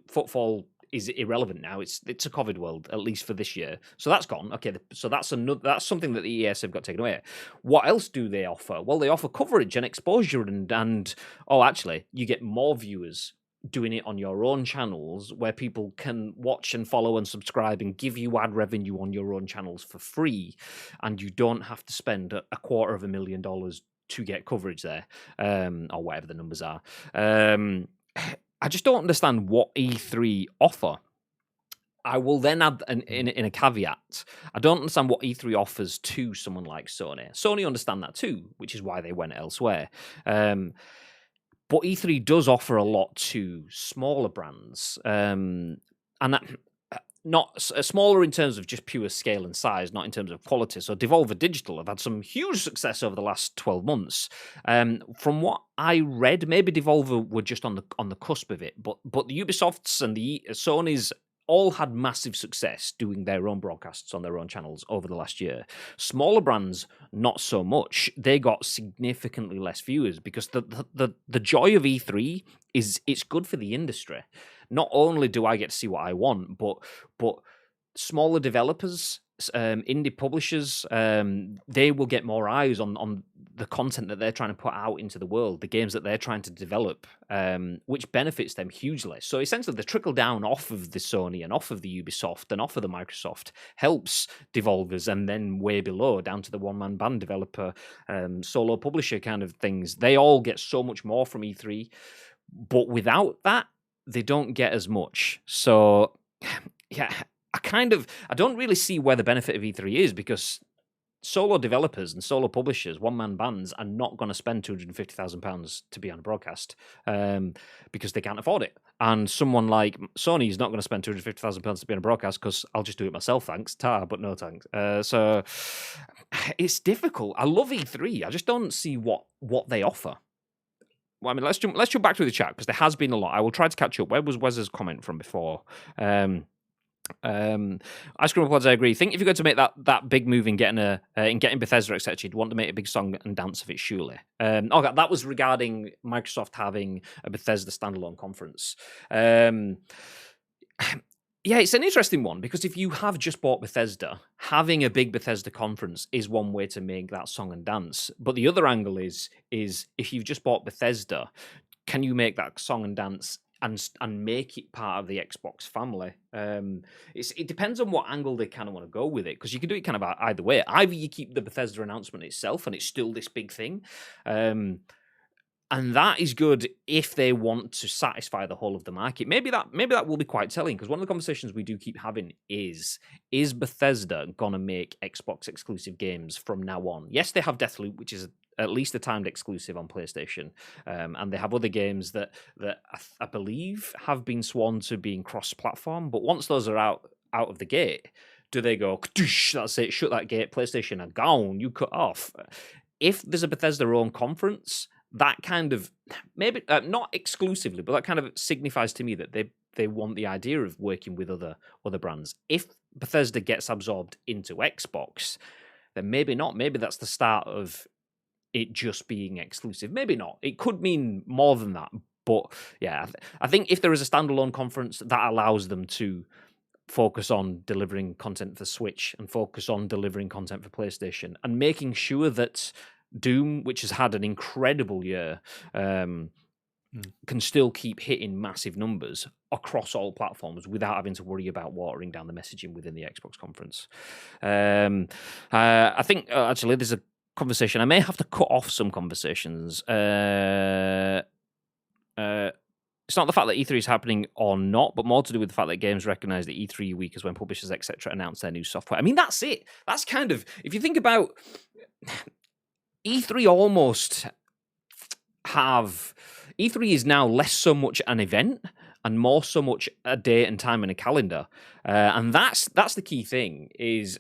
footfall is irrelevant now. It's a COVID world, at least for this year. So that's gone. Okay, so that's something that the ES have got taken away. What else do they offer? Well, they offer coverage and exposure and actually, you get more viewers doing it on your own channels where people can watch and follow and subscribe and give you ad revenue on your own channels for free, and you don't have to spend $250,000 to get coverage there, or whatever the numbers are. I just don't understand what E3 offer. I will then add in a caveat. I don't understand what E3 offers to someone like Sony. Sony understand that too, which is why they went elsewhere. But E3 does offer a lot to smaller brands, and that, not smaller in terms of just pure scale and size, not in terms of quality. So Devolver Digital have had some huge success over the last 12 months. From what I read, maybe Devolver were just on the cusp of it, but the Ubisofts and the Sonys all had massive success doing their own broadcasts on their own channels over the last year. Smaller brands, not so much. They got significantly less viewers because the joy of E3 is it's good for the industry. Not only do I get to see what I want, but smaller developers, indie publishers, they will get more eyes on the content that they're trying to put out into the world, the games that they're trying to develop, which benefits them hugely. So essentially, the trickle down off of the Sony and off of the Ubisoft and off of the Microsoft helps devolvers, and then way below, down to the one-man band developer, solo publisher kind of things. They all get so much more from E3, but without that, they don't get as much. So, yeah, I don't really see where the benefit of E3 is, because solo developers and solo publishers, one-man bands, are not going to spend £250,000 to be on a broadcast, because they can't afford it. And someone like Sony is not going to spend £250,000 to be on a broadcast, because I'll just do it myself, thanks, but no thanks. So it's difficult. I love E3. I just don't see what they offer. Well, I mean, let's jump back through the chat, because there has been a lot. I will try to catch up. Where was Wes's comment from before? Ice Cream Pods, I agree. Think if you're going to make that big move in getting Bethesda, etc., you'd want to make a big song and dance of it, surely. That was regarding Microsoft having a Bethesda standalone conference. Yeah, it's an interesting one, because if you have just bought Bethesda, having a big Bethesda conference is one way to make that song and dance. But the other angle is if you've just bought Bethesda, can you make that song and dance and make it part of the Xbox family? It depends on what angle they kind of want to go with it, because you can do it kind of either way. Either you keep the Bethesda announcement itself and it's still this big thing, and that is good if they want to satisfy the whole of the market. Maybe that will be quite telling, because one of the conversations we do keep having is Bethesda going to make Xbox exclusive games from now on? Yes, they have Deathloop, which is at least a timed exclusive on PlayStation, and they have other games that I believe have been sworn to being cross-platform. But once those are out of the gate, do they go, that's it, shut that gate, PlayStation are gone, you cut off? If there's a Bethesda-owned conference, that kind of, maybe not exclusively, but that kind of signifies to me that they want the idea of working with other brands. If Bethesda gets absorbed into Xbox, then maybe not. Maybe that's the start of it just being exclusive. Maybe not. It could mean more than that. But yeah, I think if there is a standalone conference, that allows them to focus on delivering content for Switch and focus on delivering content for PlayStation, and making sure that Doom, which has had an incredible year, can still keep hitting massive numbers across all platforms without having to worry about watering down the messaging within the Xbox conference. I think actually there's a conversation. I may have to cut off some conversations. It's not the fact that E3 is happening or not, but more to do with the fact that games recognize that E3 week is when publishers, etc., announce their new software. I mean, that's it. That's kind of, if you think about E3, almost have E3 is now less so much an event and more so much a date and time and a calendar, and that's the key thing. Is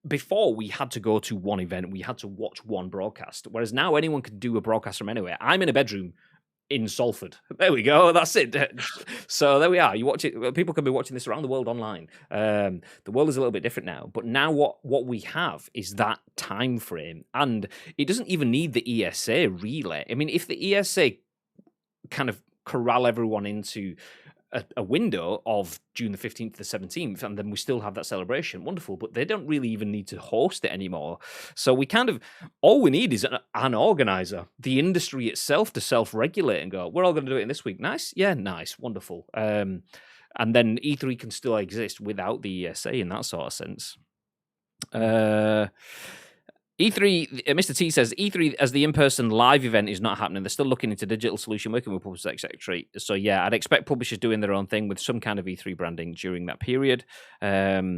before we had to go to one event, we had to watch one broadcast, whereas now anyone can do a broadcast from anywhere. I'm in a bedroom in Salford. There we go. That's it. So there we are. You watch it. People can be watching this around the world online. The world is a little bit different now. But now what we have is that time frame, and it doesn't even need the ESA relay. I mean, if the ESA kind of corral everyone into a window of June the 15th to the 17th, and then we still have that celebration, wonderful, but they don't really even need to host it anymore. So we kind of, all we need is an organizer, the industry itself, to self-regulate and go, we're all going to do it in this week. Nice? Yeah, nice, wonderful. And then E3 can still exist without the ESA in that sort of sense. E3, Mr. T says, E3 as the in-person live event is not happening. They're still looking into digital solution, working with publishers, etc. So yeah, I'd expect publishers doing their own thing with some kind of E3 branding during that period. A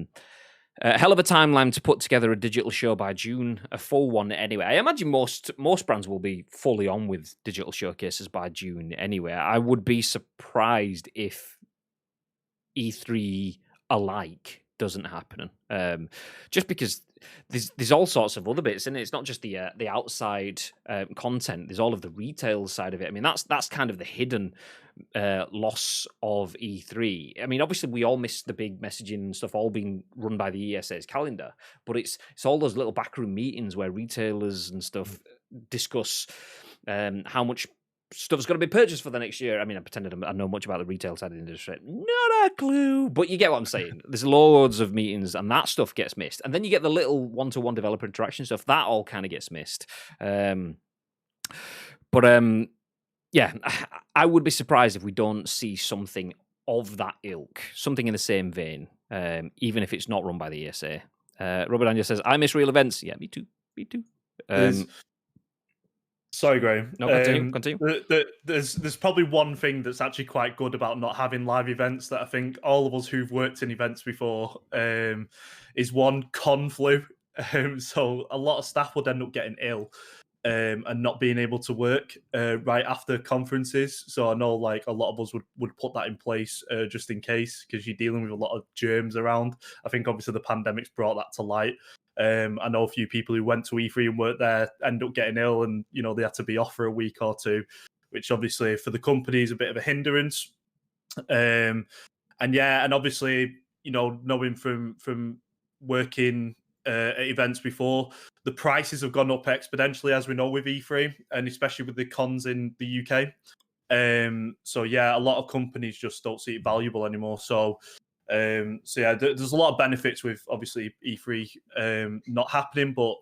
hell of a timeline to put together a digital show by June, a full one anyway. I imagine most brands will be fully on with digital showcases by June anyway. I would be surprised if E3 alike doesn't happen, just because there's all sorts of other bits, and it's not just the outside content. There's all of the retail side of it. I mean, that's kind of the hidden loss of E3. I mean, obviously we all miss the big messaging and stuff all being run by the ESA's calendar, but it's all those little backroom meetings where retailers and stuff discuss how much stuff's going to be purchased for the next year. I mean, I pretended I know much about the retail side of the industry. Not a clue. But you get what I'm saying. There's loads of meetings and that stuff gets missed. And then you get the little one-to-one developer interaction stuff. That all kind of gets missed. Yeah, I would be surprised if we don't see something of that ilk, something in the same vein, even if it's not run by the ESA. Robert Daniel says, I miss real events. Yeah, me too. Me too. Sorry, Graham. No, continue. There's probably one thing that's actually quite good about not having live events that I think all of us who've worked in events before is one, con flu. So a lot of staff would end up getting ill and not being able to work right after conferences. So I know like a lot of us would put that in place just in case, because you're dealing with a lot of germs around. I think obviously the pandemic's brought that to light. I know a few people who went to E3 and worked there end up getting ill, and they had to be off for a week or two, which obviously for the company is a bit of a hindrance. And obviously knowing from working at events before, the prices have gone up exponentially, as we know, with E3, and especially with the cons in the UK. So yeah, a lot of companies just don't see it valuable anymore. So yeah, there's a lot of benefits with obviously E3 not happening, but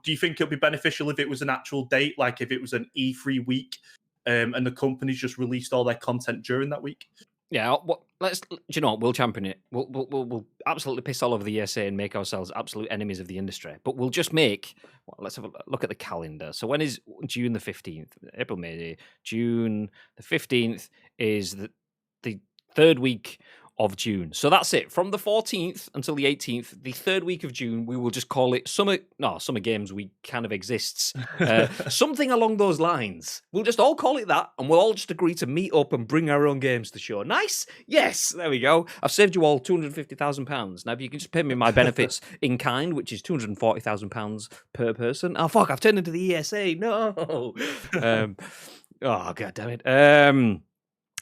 do you think it'll be beneficial if it was an actual date, like if it was an E3 week and the companies just released all their content during that week? Yeah, do you know what? We'll champion it. We'll absolutely piss all over the ESA and make ourselves absolute enemies of the industry. But we'll just make. Let's have a look at the calendar. So when is June the 15th? April, May, June the 15th is the third week of June. So that's it. From the 14th until the 18th, the third week of June, we will just call it Summer Games Week kind of exists. Something along those lines. We'll just all call it that, and we'll all just agree to meet up and bring our own games to show. Nice? Yes, there we go. I've saved you all £250,000. Now, if you can just pay me my benefits in kind, which is £240,000 per person. Oh, fuck, I've turned into the ESA. No. Oh, God damn it.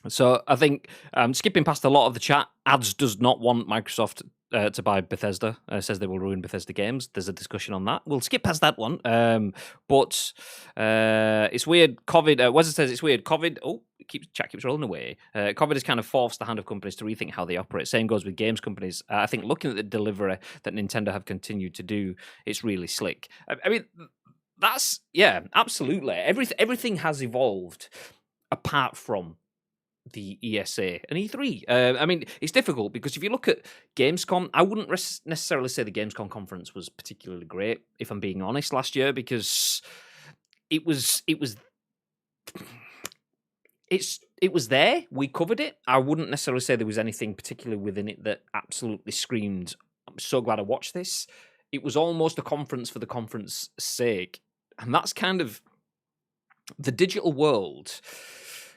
So I think skipping past a lot of the chat, Ads does not want Microsoft to buy Bethesda. Says they will ruin Bethesda games. There's a discussion on that. We'll skip past that one. But it's weird. COVID. Wes says it's weird. COVID. Oh, chat keeps rolling away. COVID has kind of forced the hand of companies to rethink how they operate. Same goes with games companies. I think looking at the delivery that Nintendo have continued to do, it's really slick. I mean, that's absolutely. Everything has evolved apart from the ESA and E3. I mean, it's difficult because if you look at Gamescom, I wouldn't necessarily say the Gamescom conference was particularly great, if I'm being honest, last year, because it was there. We covered it. I wouldn't necessarily say there was anything particularly within it that absolutely screamed, I'm so glad I watched this. It was almost a conference for the conference's sake. And that's kind of the digital world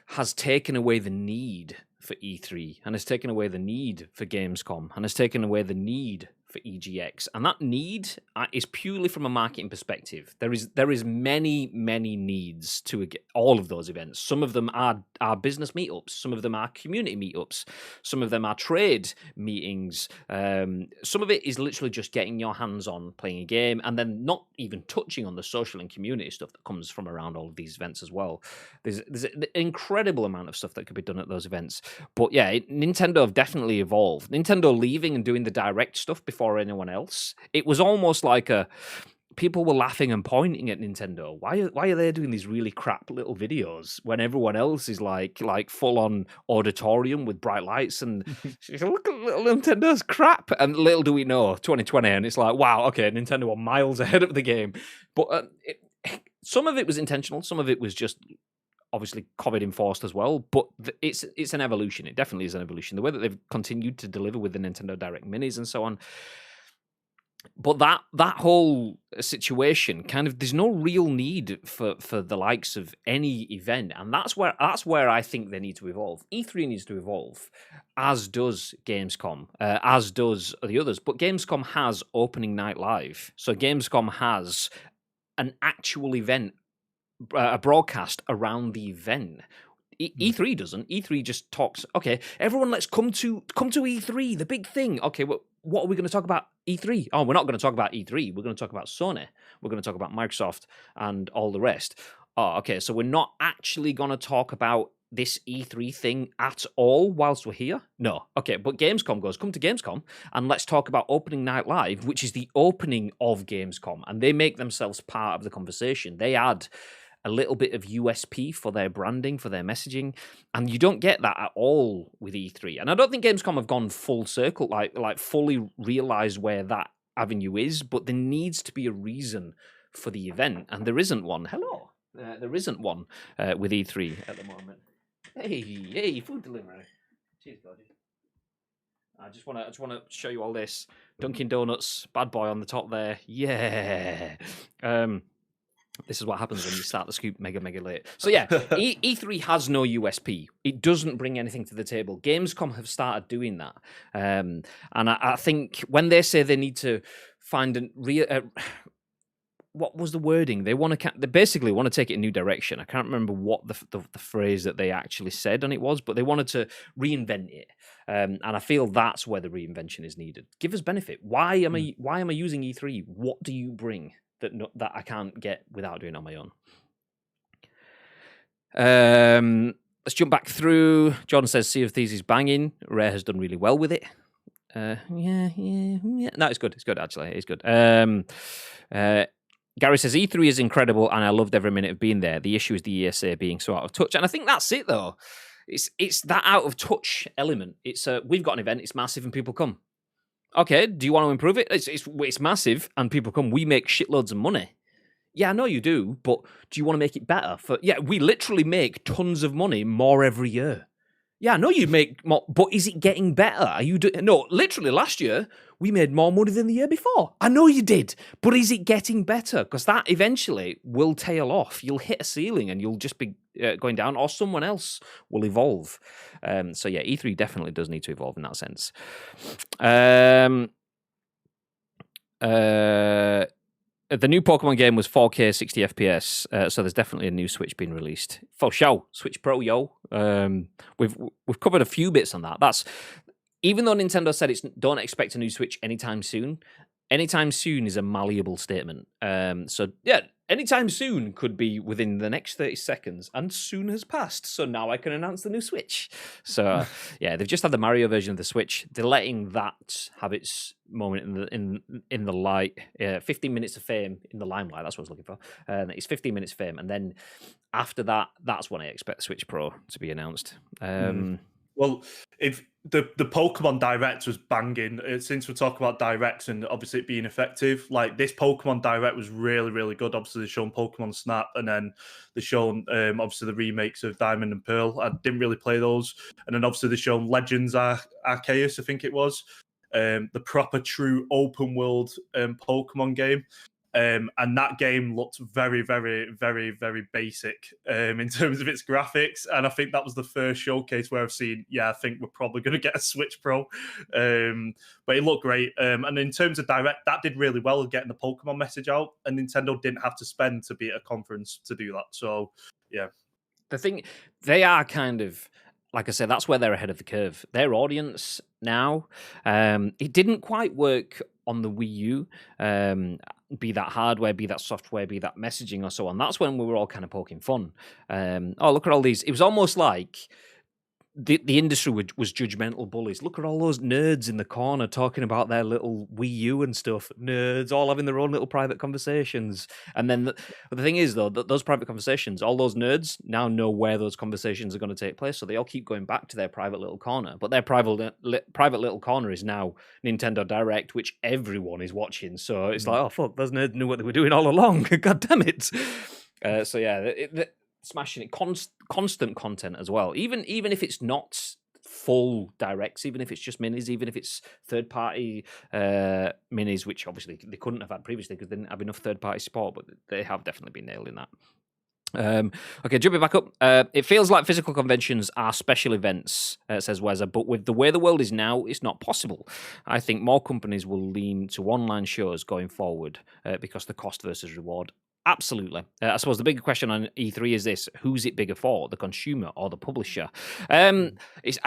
has taken away the need for E3 and has taken away the need for Gamescom and has taken away the need for EGX. And that need is purely from a marketing perspective. There is many needs to all of those events. Some of them are business meetups. Some of them are community meetups. Some of them are trade meetings. Some of it is literally just getting your hands on playing a game and then not even touching on the social and community stuff that comes from around all of these events as well. There's an incredible amount of stuff that could be done at those events. But yeah, Nintendo have definitely evolved. Nintendo leaving and doing the direct stuff before anyone else. It was almost like people were laughing and pointing at Nintendo. Why are they doing these really crap little videos when everyone else is like full on auditorium with bright lights and look at little Nintendo's crap. And little do we know, 2020, and it's like, wow, okay, Nintendo are miles ahead of the game. But some of it was intentional, some of it was just obviously COVID enforced as well, but it's an evolution. It definitely is an evolution. The way that they've continued to deliver with the Nintendo Direct Minis and so on. But that whole situation, kind of, there's no real need for the likes of any event, and that's where I think they need to evolve. E3 needs to evolve, as does Gamescom, as does the others. But Gamescom has opening night live, so Gamescom has an actual event, a broadcast around the event. E3 doesn't. E3 just talks. Okay, everyone, let's come to E3, the big thing. Okay, well, what are we going to talk about E3? Oh, we're not going to talk about E3. We're going to talk about Sony. We're going to talk about Microsoft and all the rest. Oh, okay. So we're not actually going to talk about this E3 thing at all whilst we're here? No. Okay, but Gamescom goes, come to Gamescom and let's talk about Opening Night Live, which is the opening of Gamescom. And they make themselves part of the conversation. They add a little bit of USP for their branding, for their messaging, and you don't get that at all with E3. And I don't think Gamescom have gone full circle, like fully realized where that avenue is, but there needs to be a reason for the event, and there isn't one. Hello. There isn't one with E3 at the moment. Hey, food delivery. Cheers, gorgeous. I just want to show you all this. Dunkin' Donuts, bad boy on the top there. Yeah. This is what happens when you start the scoop mega late. So yeah, E3 has no USP. It doesn't bring anything to the table. Gamescom have started doing that, and I think when they say they need to find what was the wording? They basically want to take it in a new direction. I can't remember what the phrase that they actually said, and it was, but they wanted to reinvent it. And I feel that's where the reinvention is needed. Give us benefit. Why am I using E3? What do you bring that I can't get without doing it on my own? Let's jump back through. John says Sea of Thieves is banging. Rare has done really well with it. Yeah. No, it's good. It's good, actually. It's good. Gary says E3 is incredible and I loved every minute of being there. The issue is the ESA being so out of touch. And I think that's it, though. It's that out of touch element. It's we've got an event, it's massive and people come. Okay, do you want to improve it? It's massive and people come. We make shitloads of money. Yeah, I know you do, but do you want to make it better? We literally make tons of money more every year. Yeah, I know you make more, but is it getting better? Are you no, literally last year, we made more money than the year before. I know you did, but is it getting better? Because that eventually will tail off. You'll hit a ceiling and you'll just be going down, or someone else will evolve. So yeah, E3 definitely does need to evolve in that sense. The new Pokemon game was 4K 60 FPS, so there's definitely a new Switch being released. For sure, Switch Pro, yo. We've covered a few bits on that. That's even though Nintendo said it's don't expect a new Switch anytime soon. Anytime soon is a malleable statement. So yeah, anytime soon could be within the next 30 seconds, and soon has passed. So now I can announce the new Switch. So yeah, they've just had the Mario version of the Switch. They're letting that have its moment in the light. 15 minutes of fame in the limelight. That's what I was looking for. It's 15 minutes fame, and then after that, that's when I expect the Switch Pro to be announced. Well, if the Pokemon Direct was banging, since we're talking about Directs and obviously it being effective, like this Pokemon Direct was really, really good. Obviously, they've shown Pokemon Snap and then they've shown obviously the remakes of Diamond and Pearl. I didn't really play those. And then obviously they've shown Legends Arceus, I think it was, the proper true open world Pokemon game. And that game looked very, very, very, very basic in terms of its graphics. And I think that was the first showcase where I've seen, I think we're probably going to get a Switch Pro. But it looked great. And in terms of Direct, that did really well getting the Pokemon message out. And Nintendo didn't have to spend to be at a conference to do that. So, yeah. The thing, they are kind of, like I said, that's where they're ahead of the curve. Their audience now, it didn't quite work on the Wii U, be that hardware, be that software, be that messaging or so on. That's when we were all kind of poking fun. Look at all these. It was almost like the industry was judgmental bullies. Look at all those nerds in the corner talking about their little Wii U and stuff. Nerds all having their own little private conversations. And then the thing is, though, those private conversations, all those nerds now know where those conversations are going to take place. So they all keep going back to their private little corner. But their private little corner is now Nintendo Direct, which everyone is watching. So it's like, oh, fuck, those nerds knew what they were doing all along. God damn it. So yeah, smashing it, constant content as well. Even if it's not full directs, even if it's just minis, even if it's third-party minis, which obviously they couldn't have had previously because they didn't have enough third-party support, but they have definitely been nailing that. Okay, jumping back up. It feels like physical conventions are special events, says Weza, but with the way the world is now, it's not possible. I think more companies will lean to online shows going forward because the cost versus reward. Absolutely. I suppose the bigger question on E3 is this: who's it bigger for, the consumer or the publisher? It's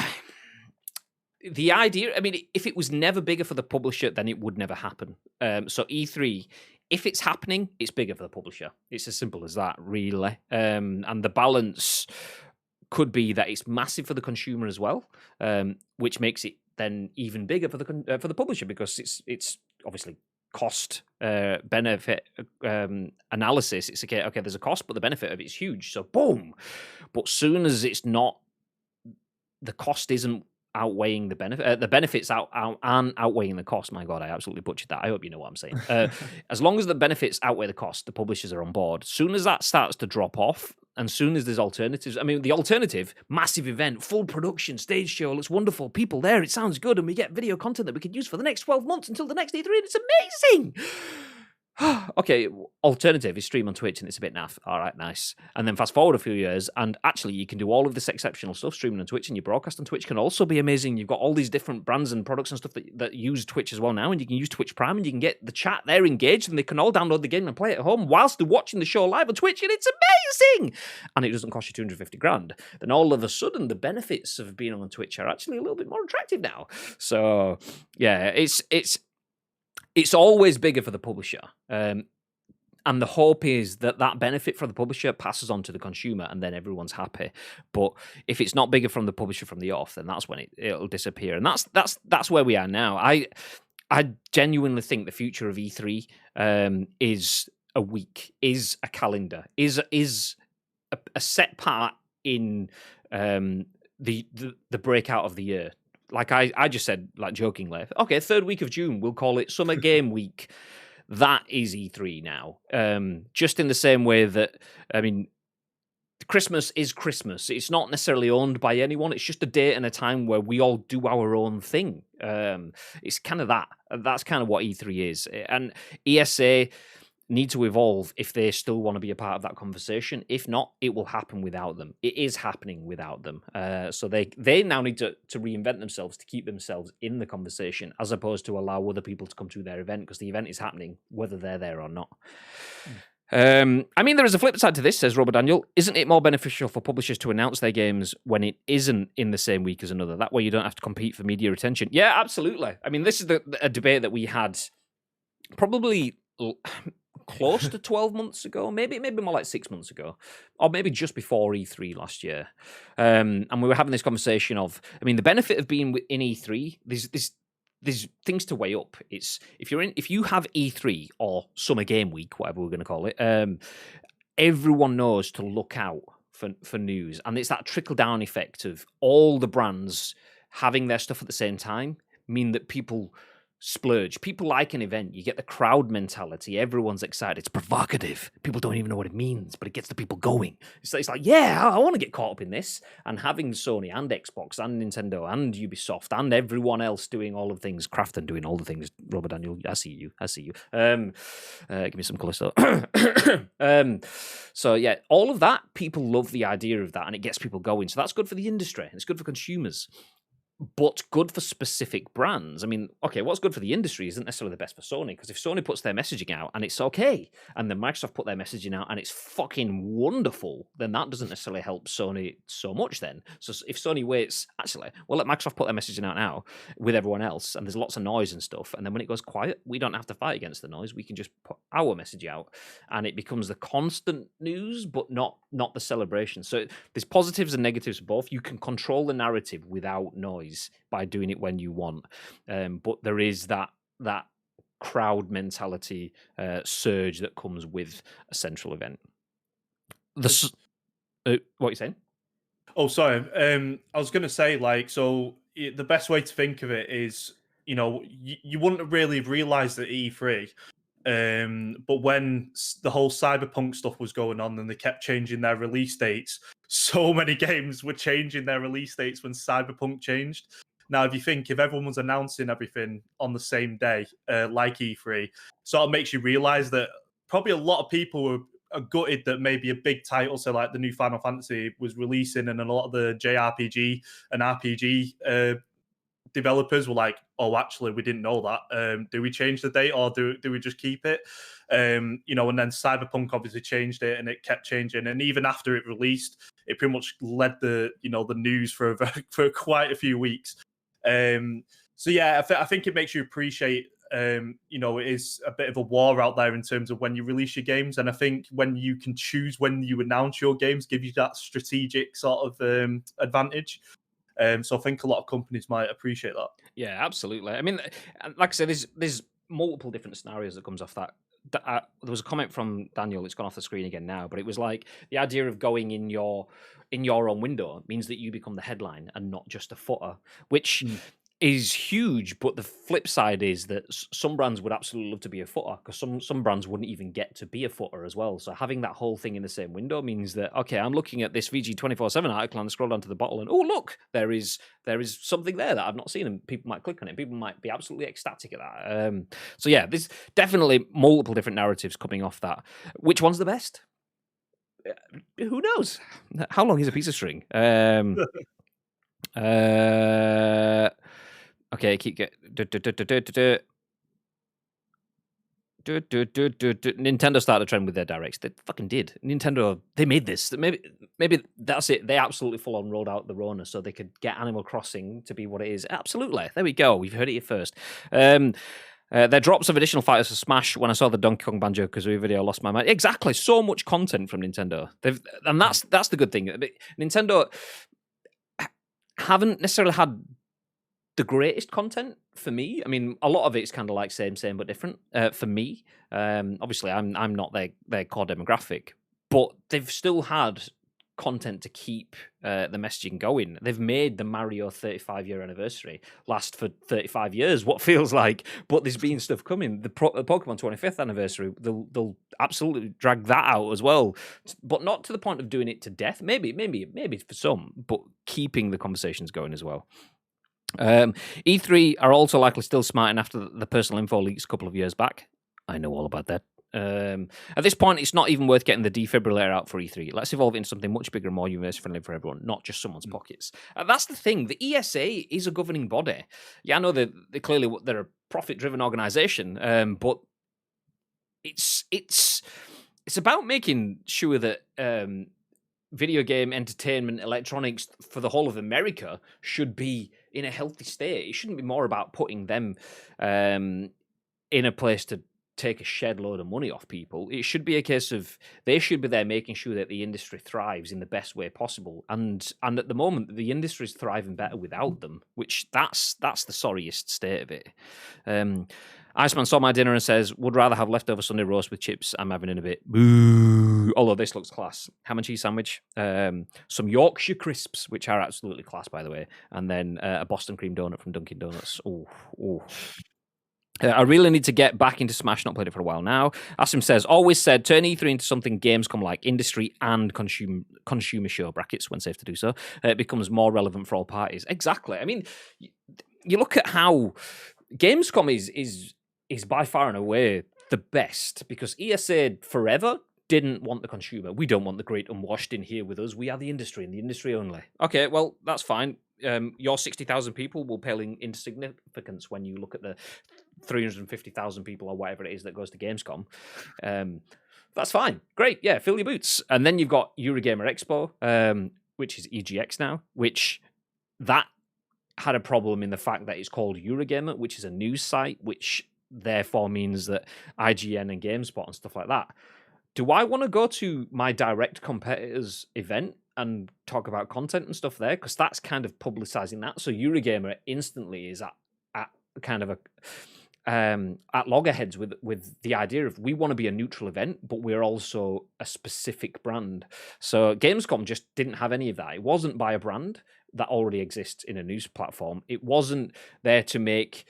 the idea. I mean, if it was never bigger for the publisher, then it would never happen. So E3 if it's happening, it's bigger for the publisher. It's as simple as that, really. And the balance could be that it's massive for the consumer as well, which makes it then even bigger for the publisher, because it's obviously cost benefit analysis. It's okay, there's a cost, but the benefit of it's huge. So boom. But soon as it's not, the cost isn't outweighing the benefit. The benefits aren't outweighing the cost. My God, I absolutely butchered that. I hope you know what I'm saying. As long as the benefits outweigh the cost, the publishers are on board. Soon as that starts to drop off, and soon as there's alternatives, I mean, the alternative, massive event, full production, stage show, looks wonderful, people there, it sounds good, and we get video content that we can use for the next 12 months until the next E3, and it's amazing. Okay, alternative is stream on Twitch and it's a bit naff. All right, nice. And then fast forward a few years, and actually you can do all of this exceptional stuff streaming on Twitch, and your broadcast on Twitch can also be amazing. You've got all these different brands and products and stuff that use Twitch as well now, and you can use Twitch Prime, and you can get the chat there engaged, and they can all download the game and play it at home whilst they're watching the show live on Twitch, and it's amazing. And it doesn't cost you 250 grand. Then all of a sudden, the benefits of being on Twitch are actually a little bit more attractive now. So yeah, it's always bigger for the publisher. And the hope is that benefit for the publisher passes on to the consumer, and then everyone's happy. But if it's not bigger from the publisher from the off, then that's when it'll disappear. And that's where we are now. I genuinely think the future of E3 is a week, is a calendar, is a set part in the breakout of the year. Like I just said, like jokingly, okay, 3rd week of June, we'll call it Summer Game Week. That is E3 now. Just in the same way that, I mean, Christmas is Christmas. It's not necessarily owned by anyone. It's just a date and a time where we all do our own thing. It's kind of that. That's kind of what E3 is. And ESA need to evolve if they still want to be a part of that conversation. If not, it will happen without them. It is happening without them. So they now need to reinvent themselves to keep themselves in the conversation, as opposed to allow other people to come to their event, because the event is happening whether they're there or not. I mean, there is a flip side to this, says Robert Daniel. Isn't it more beneficial for publishers to announce their games when it isn't in the same week as another? That way you don't have to compete for media attention. Yeah, absolutely. I mean, this is a debate that we had probably close to 12 months ago, maybe more like 6 months ago, or maybe just before E3 last year. And we were having this conversation of, I mean, the benefit of being in E3, there's things to weigh up. It's if you have E3 or Summer Game Week, whatever we're going to call it, everyone knows to look out for news, and it's that trickle down effect of all the brands having their stuff at the same time mean that people splurge. People like an event. You get the crowd mentality. Everyone's excited. It's provocative. People don't even know what it means, but it gets the people going. It's like, yeah, I want to get caught up in this. And having Sony and Xbox and Nintendo and Ubisoft and everyone else doing all of the things, Crafton doing all the things. Robert Daniel, I see you. Give me some colour, so. So yeah, all of that, people love the idea of that, and it gets people going. So that's good for the industry. It's good for consumers. But good for specific brands. I mean, okay, what's good for the industry isn't necessarily the best for Sony, because if Sony puts their messaging out and it's okay, and then Microsoft put their messaging out and it's fucking wonderful, then that doesn't necessarily help Sony so much then. So if Sony waits, actually, well, let Microsoft put their messaging out now with everyone else, and there's lots of noise and stuff, and then when it goes quiet, we don't have to fight against the noise. We can just put our message out, and it becomes the constant news, but not the celebration. So there's positives and negatives of both. You can control the narrative without noise by doing it when you want, but there is that crowd mentality surge that comes with a central event. What are you saying? Oh, sorry. I was going to say, like, so the best way to think of it is, you know, you wouldn't really have realised at E3, but when the whole Cyberpunk stuff was going on and they kept changing their release dates, so many games were changing their release dates when Cyberpunk changed. Now, if you think, if everyone was announcing everything on the same day, like E3, sort of makes you realise that probably a lot of people are gutted that maybe a big title, so like the new Final Fantasy, was releasing, and a lot of the JRPG and RPG developers were like, oh, actually, we didn't know that. Do we change the date, or do we just keep it? You know, and then Cyberpunk obviously changed it, and it kept changing. And even after it released, it pretty much led the news for quite a few weeks. So yeah, I think it makes you appreciate it is a bit of a war out there in terms of when you release your games. And I think when you can choose when you announce your games, give you that strategic sort of advantage. So I think a lot of companies might appreciate that. Yeah, absolutely. I mean, like I said, there's multiple different scenarios that comes off that. There was a comment from Daniel. It's gone off the screen again now, but it was like the idea of going in your own window means that you become the headline and not just a footer, which is huge. But the flip side is that some brands would absolutely love to be a footer, because some brands wouldn't even get to be a footer as well. So having that whole thing in the same window means that, okay, I'm looking at this VG 24/7 article and I scroll down to the bottle and, oh, look, there is something there that I've not seen, and people might click on it. People might be absolutely ecstatic at that. So yeah, there's definitely multiple different narratives coming off that. Which one's the best? Who knows? How long is a piece of string? Okay, keep get. Nintendo started a trend with their directs. They fucking did. Nintendo, they made this. Maybe that's it. They absolutely full on rolled out the Rona so they could get Animal Crossing to be what it is. Absolutely. There we go. We've heard it here first. Their drops of additional fighters for Smash. When I saw the Donkey Kong Banjo Kazooie video, I lost my mind. Exactly. So much content from Nintendo. And that's the good thing. Nintendo haven't necessarily had the greatest content for me. I mean, a lot of it's kind of like same but different for me. Obviously, I'm not their core demographic, but they've still had content to keep the messaging going. They've made the Mario 35-year anniversary last for 35 years, what feels like, but there's been stuff coming. The Pokemon 25th anniversary, they'll absolutely drag that out as well, but not to the point of doing it to death. Maybe for some, but keeping the conversations going as well. E3 are also likely still smarting after the personal info leaks a couple of years back. I know all about that. At this point, it's not even worth getting the defibrillator out for E3. Let's evolve it into something much bigger and more universe-friendly for everyone, not just someone's pockets. That's the thing. The ESA is a governing body. Yeah, I know they're a profit-driven organization, but it's about making sure that video game entertainment electronics for the whole of America should be in a healthy state. It shouldn't be more about putting them in a place to take a shed load of money off people. It should be a case of they should be there making sure that the industry thrives in the best way possible. And at the moment, the industry is thriving better without them, which that's the sorriest state of it. Iceman saw my dinner and says, would rather have leftover Sunday roast with chips. I'm having in a bit. Boo. Although this looks class. Ham and cheese sandwich. Some Yorkshire crisps, which are absolutely class, by the way. And then a Boston cream donut from Dunkin' Donuts. Oh. I really need to get back into Smash, not played it for a while now. Asim says, always said, turn E3 into something Gamescom like, industry and consumer show, brackets, when safe to do so. It becomes more relevant for all parties. Exactly. I mean, you look at how Gamescom is by far and away the best, because ESA forever didn't want the consumer. We don't want the great unwashed in here with us. We are the industry and the industry only. Okay, well, that's fine. Your 60,000 people will pale in insignificance when you look at the 350,000 people or whatever it is that goes to Gamescom. That's fine. Great. Yeah, fill your boots. And then you've got Eurogamer Expo, which is EGX now, which that had a problem in the fact that it's called Eurogamer, which is a news site, which therefore means that IGN and GameSpot and stuff like that. Do I want to go to my direct competitor's event and talk about content and stuff there? Because that's kind of publicizing that. So Eurogamer instantly is at kind of at loggerheads with the idea of we want to be a neutral event, but we're also a specific brand. So Gamescom just didn't have any of that. It wasn't by a brand that already exists in a news platform. It wasn't there to make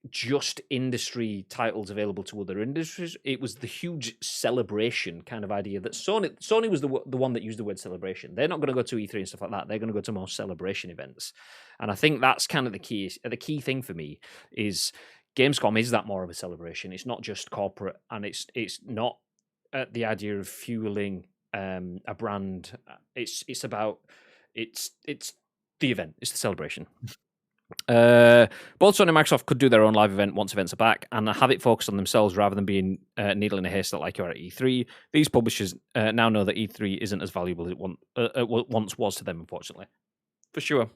just industry titles available to other industries. It was the huge celebration kind of idea that Sony was the one that used the word celebration. They're not going to go to E3 and stuff like that. They're going to go to more celebration events. And I think that's kind of the key thing for me is Gamescom is that more of a celebration. It's not just corporate, and it's not the idea of fueling a brand. It's about it's the event. It's the celebration. Both Sony and Microsoft could do their own live event once events are back and have it focused on themselves rather than being needle in a haystack like you are at E3. These publishers now know that E3 isn't as valuable as it once was to them, unfortunately. For sure.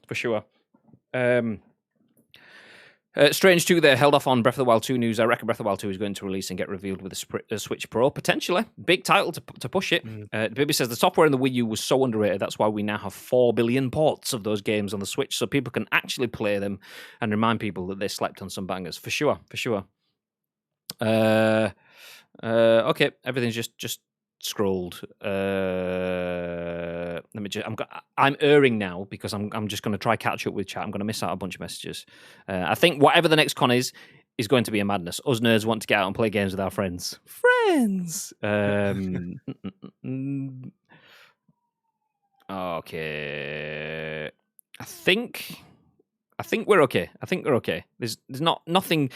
Strange 2 there held off on Breath of the Wild 2 news. I reckon Breath of the Wild 2 is going to release and get revealed with a Switch Pro, potentially. Big title to push it. Baby says the software in the Wii U was so underrated. That's why we now have 4 billion ports of those games on the Switch, so people can actually play them and remind people that they slept on some bangers. For sure. Okay, everything's just scrolled. I'm erring now because I'm just going to try catch up with chat. I'm going to miss out a bunch of messages. I think whatever the next con is going to be a madness. Us nerds want to get out and play games with our friends. Okay. I think we're okay. There's nothing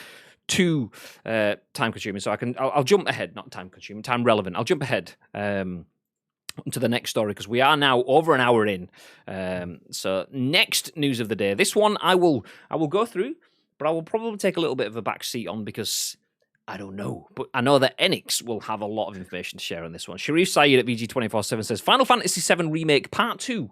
too time consuming, so I'll jump ahead. Not time consuming, time relevant. I'll jump ahead to the next story because we are now over an hour in. So next news of the day. This one I will go through, but I will probably take a little bit of a back seat on because I don't know. But I know that Enix will have a lot of information to share on this one. Sherif Saed at VG247 says Final Fantasy VII Remake Part 2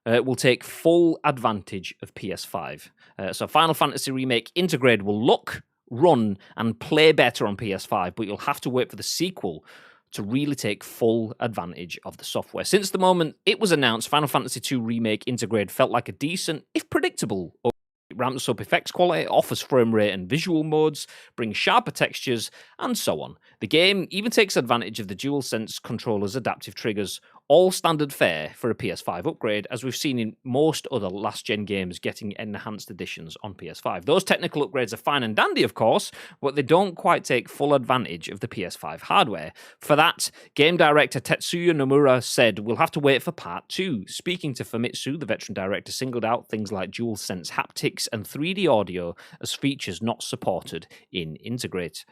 will take full advantage of PS5. So Final Fantasy Remake Integrate will look, run, and play better on PS5, but you'll have to wait for the sequel to really take full advantage of the software. Since the moment it was announced, Final Fantasy II Remake Integrate felt like a decent, if predictable, it ramps up effects quality, offers frame rate and visual modes, brings sharper textures, and so on. The game even takes advantage of the DualSense controller's adaptive triggers, all standard fare for a PS5 upgrade, as we've seen in most other last-gen games getting enhanced editions on PS5. Those technical upgrades are fine and dandy, of course, but they don't quite take full advantage of the PS5 hardware. For that, game director Tetsuya Nomura said, "We'll have to wait for Part 2. Speaking to Famitsu, the veteran director singled out things like DualSense haptics and 3D audio as features not supported in Integrate.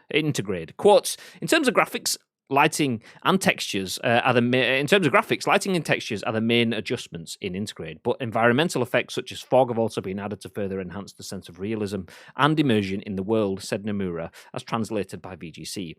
Quotes, in terms of graphics, lighting and textures are the main adjustments in Integrate, but environmental effects such as fog have also been added to further enhance the sense of realism and immersion in the world," said Nomura, as translated by VGC.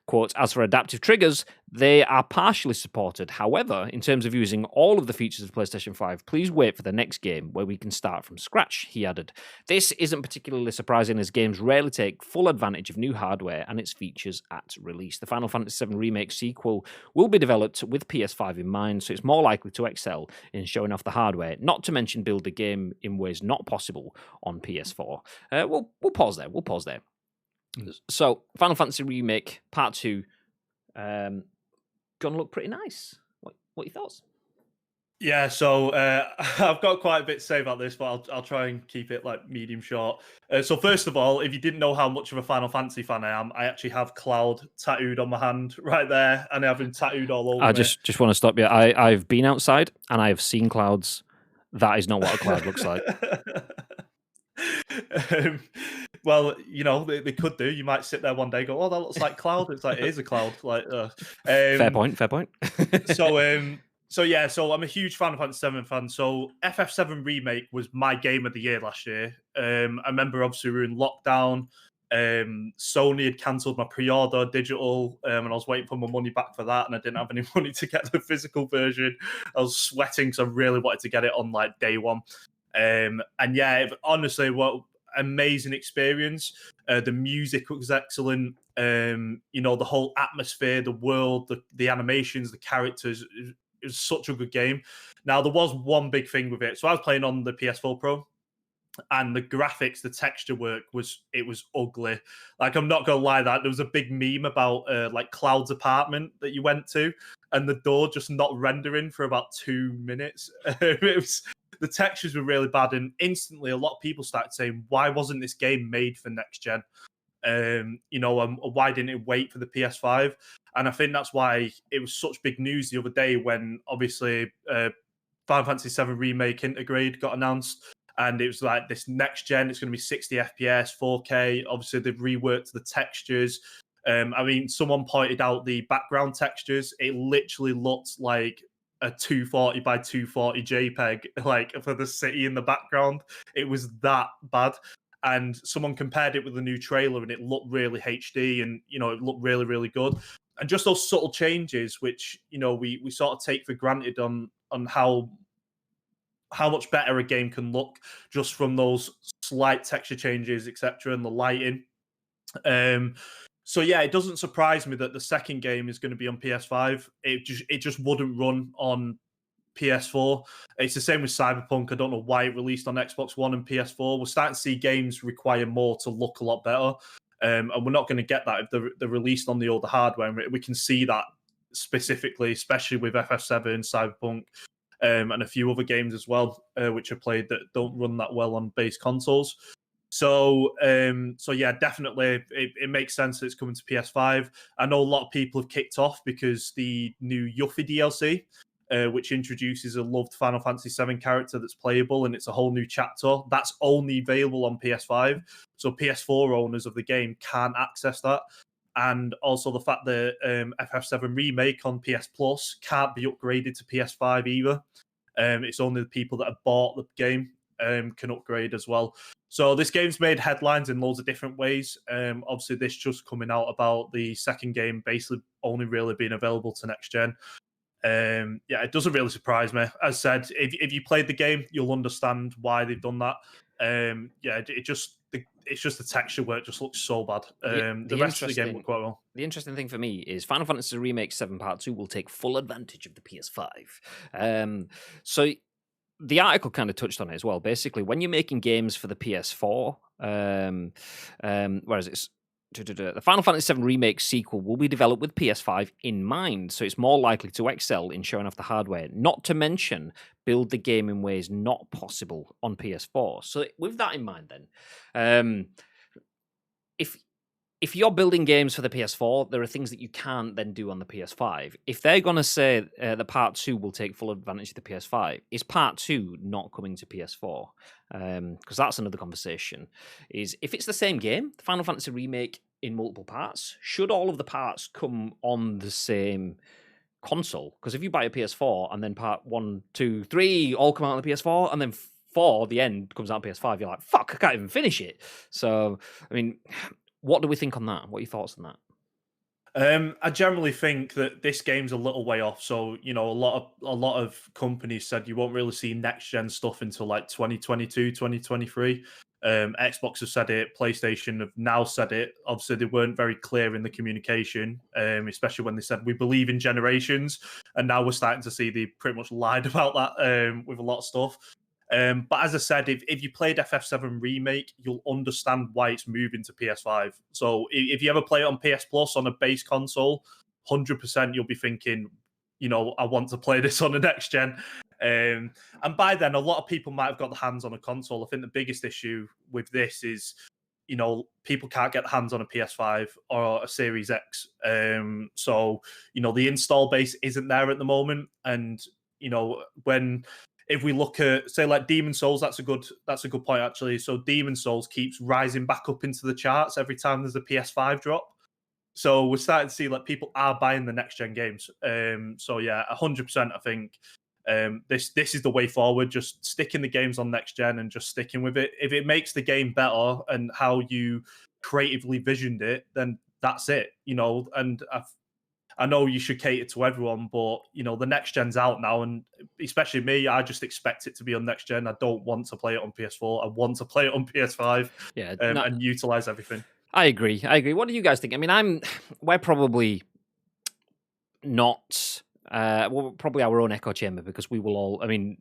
Quote, "As for adaptive triggers, they are partially supported. However, in terms of using all of the features of PlayStation 5, please wait for the next game where we can start from scratch," he added. This isn't particularly surprising as games rarely take full advantage of new hardware and its features at release. The Final Fantasy VII Remake sequel will be developed with PS5 in mind, so it's more likely to excel in showing off the hardware, not to mention build the game in ways not possible on PS4. We'll pause there. So, Final Fantasy Remake Part 2, gonna look pretty nice. What are your thoughts? Yeah, so I've got quite a bit to say about this, but I'll try and keep it like medium short. So first of all, if you didn't know how much of a Final Fantasy fan I am, I actually have Cloud tattooed on my hand right there, and I have him tattooed all over I just want to stop you. I've been outside and I have seen clouds. That is not what a cloud looks like. Well, you know, they could do. You might sit there one day and go, "Oh, that looks like cloud." It's like, it is a cloud. Like, fair point. So I'm a huge Final Fantasy VII fan. So FF7 Remake was my game of the year last year. I remember obviously we were in lockdown. Sony had cancelled my pre-order digital, and I was waiting for my money back for that, and I didn't have any money to get the physical version. I was sweating because I really wanted to get it on like day one. And yeah, honestly, what amazing experience. The music was excellent. You know, the whole atmosphere, the world, the animations, the characters. It was such a good game. Now, there was one big thing with it. So I was playing on the PS4 Pro, and the graphics, the texture work was ugly. Like, I'm not gonna lie, that there was a big meme about like Cloud's apartment that you went to, and the door just not rendering for about 2 minutes. The textures were really bad, and instantly a lot of people started saying, "Why wasn't this game made for next gen? You know, why didn't it wait for the PS5?" And I think that's why it was such big news the other day when obviously Final Fantasy VII Remake Integrate got announced, and it was like this next gen. It's going to be 60 FPS, 4K. Obviously, they've reworked the textures. I mean, someone pointed out the background textures. It literally looked like a 240 by 240 JPEG, like for the city in the background. It was that bad. And someone compared it with the new trailer, and it looked really HD, and you know, it looked really, really good. And just those subtle changes, which you know we sort of take for granted on how much better a game can look just from those slight texture changes, etc., and the lighting. So yeah, it doesn't surprise me that the second game is going to be on PS5. It just wouldn't run on PS4. It's the same with Cyberpunk. I don't know why it released on Xbox One and PS4. We're starting to see games require more to look a lot better. And we're not going to get that if they're released on the older hardware. And we can see that specifically, especially with FF7, Cyberpunk, and a few other games as well, which are played that don't run that well on base consoles. So yeah, definitely, it makes sense that it's coming to PS5. I know a lot of people have kicked off because the new Yuffie DLC, which introduces a loved Final Fantasy VII character that's playable, and it's a whole new chapter. That's only available on PS5, so PS4 owners of the game can't access that. And also the fact that FF7 Remake on PS Plus can't be upgraded to PS5 either. It's only the people that have bought the game can upgrade as well. So this game's made headlines in loads of different ways. Obviously, this just coming out about the second game basically only really being available to next gen. Yeah, it doesn't really surprise me. As said, if you played the game, you'll understand why they've done that. Yeah, it's just the texture where it just looks so bad. The rest of the game looked quite well. The interesting thing for me is Final Fantasy Remake 7 Part 2 will take full advantage of the PS5. So the article kind of touched on it as well. Basically, when you're making games for the PS4, whereas it's the Final Fantasy VII Remake sequel will be developed with PS5 in mind, so it's more likely to excel in showing off the hardware, not to mention build the game in ways not possible on PS4. So with that in mind then, if you're building games for the PS4, there are things that you can't then do on the PS5. If they're going to say that Part 2 will take full advantage of the PS5, is Part 2 not coming to PS4? Because that's another conversation. Is if it's the same game, the Final Fantasy Remake in multiple parts, should all of the parts come on the same console? Because if you buy a PS4 and then Part 1, 2, 3 all come out on the PS4, and then 4, the end, comes out on PS5, you're like, fuck, I can't even finish it. So, I mean, what do we think on that? What are your thoughts on that? I generally think that this game's a little way off. So, you know, a lot of companies said you won't really see next gen stuff until like 2022, 2023. Xbox have said it, PlayStation have now said it. Obviously, they weren't very clear in the communication, especially when they said we believe in generations. And now we're starting to see they pretty much lied about that with a lot of stuff. But as I said, if you played FF7 Remake, you'll understand why it's moving to PS5. So if you ever play it on PS Plus on a base console, 100% you'll be thinking, you know, I want to play this on the next gen. And by then, a lot of people might have got their hands on a console. I think the biggest issue with this is, you know, people can't get their hands on a PS5 or a Series X. So, you know, the install base isn't there at the moment. And, you know, if we look at, say, like Demon Souls, that's a good point actually. So Demon Souls keeps rising back up into the charts every time there's a PS5 drop. So we're starting to see like people are buying the next gen games. So yeah, 100%. I think this is the way forward. Just sticking the games on next gen and just sticking with it. If it makes the game better and how you creatively visioned it, then that's it. You know, and I know you should cater to everyone, but you know the next gen's out now, and especially me, I just expect it to be on next gen. I don't want to play it on PS4. I want to play it on PS5, and utilize everything. I agree. What do you guys think? I mean, we're probably not. We're probably our own echo chamber because we will all. I mean,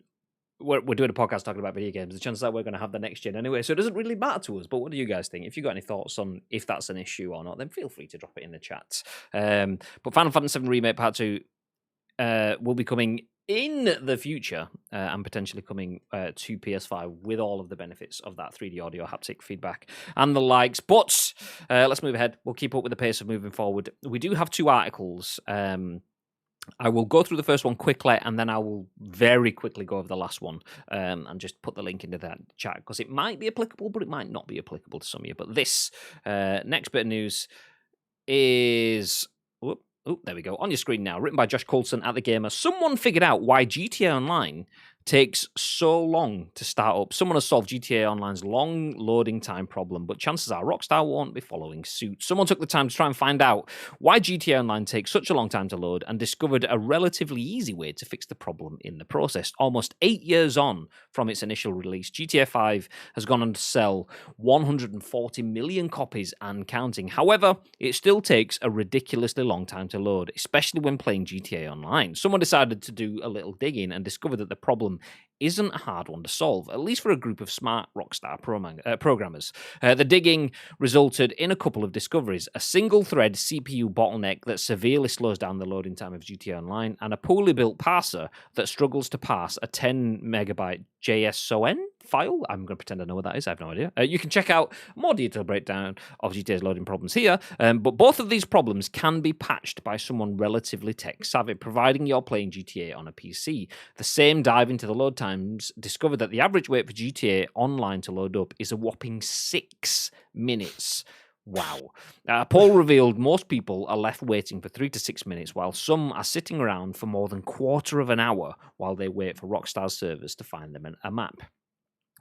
we're doing a podcast talking about video games. The chances are we're going to have the next gen anyway, so it doesn't really matter to us. But what do you guys think? If you've got any thoughts on if that's an issue or not, then feel free to drop it in the chat. But Final Fantasy VII Remake Part 2 will be coming in the future and potentially coming to PS5 with all of the benefits of that 3D audio, haptic feedback, and the likes. But let's move ahead. We'll keep up with the pace of moving forward. We do have 2 articles. I will go through the first one quickly, and then I will very quickly go over the last one and just put the link into that chat because it might be applicable, but it might not be applicable to some of you. But this next bit of news is... Oh, there we go. On your screen now. Written by JoshCoulson at The Gamer. Someone figured out why GTA Online takes so long to start up. Someone has solved GTA Online's long loading time problem, but chances are Rockstar won't be following suit. Someone took the time to try and find out why GTA Online takes such a long time to load and discovered a relatively easy way to fix the problem in the process. Almost 8 years on from its initial release, GTA 5 has gone on to sell 140 million copies and counting. However, it still takes a ridiculously long time to load, especially when playing GTA Online. Someone decided to do a little digging and discovered that the problem isn't a hard one to solve, at least for a group of smart Rockstar programmers. The digging resulted in a couple of discoveries: a single-thread CPU bottleneck that severely slows down the loading time of GTA Online, and a poorly built parser that struggles to parse a 10-megabyte JSON file. I'm going to pretend I know what that is. I have no idea. You can check out a more detailed breakdown of GTA's loading problems here, but both of these problems can be patched by someone relatively tech-savvy, providing you're playing GTA on a PC. The same dive into the load times discovered that the average wait for GTA Online to load up is a whopping 6 minutes. Wow. A poll revealed most people are left waiting for 3 to 6 minutes, while some are sitting around for more than quarter of an hour while they wait for Rockstar's servers to find them a map.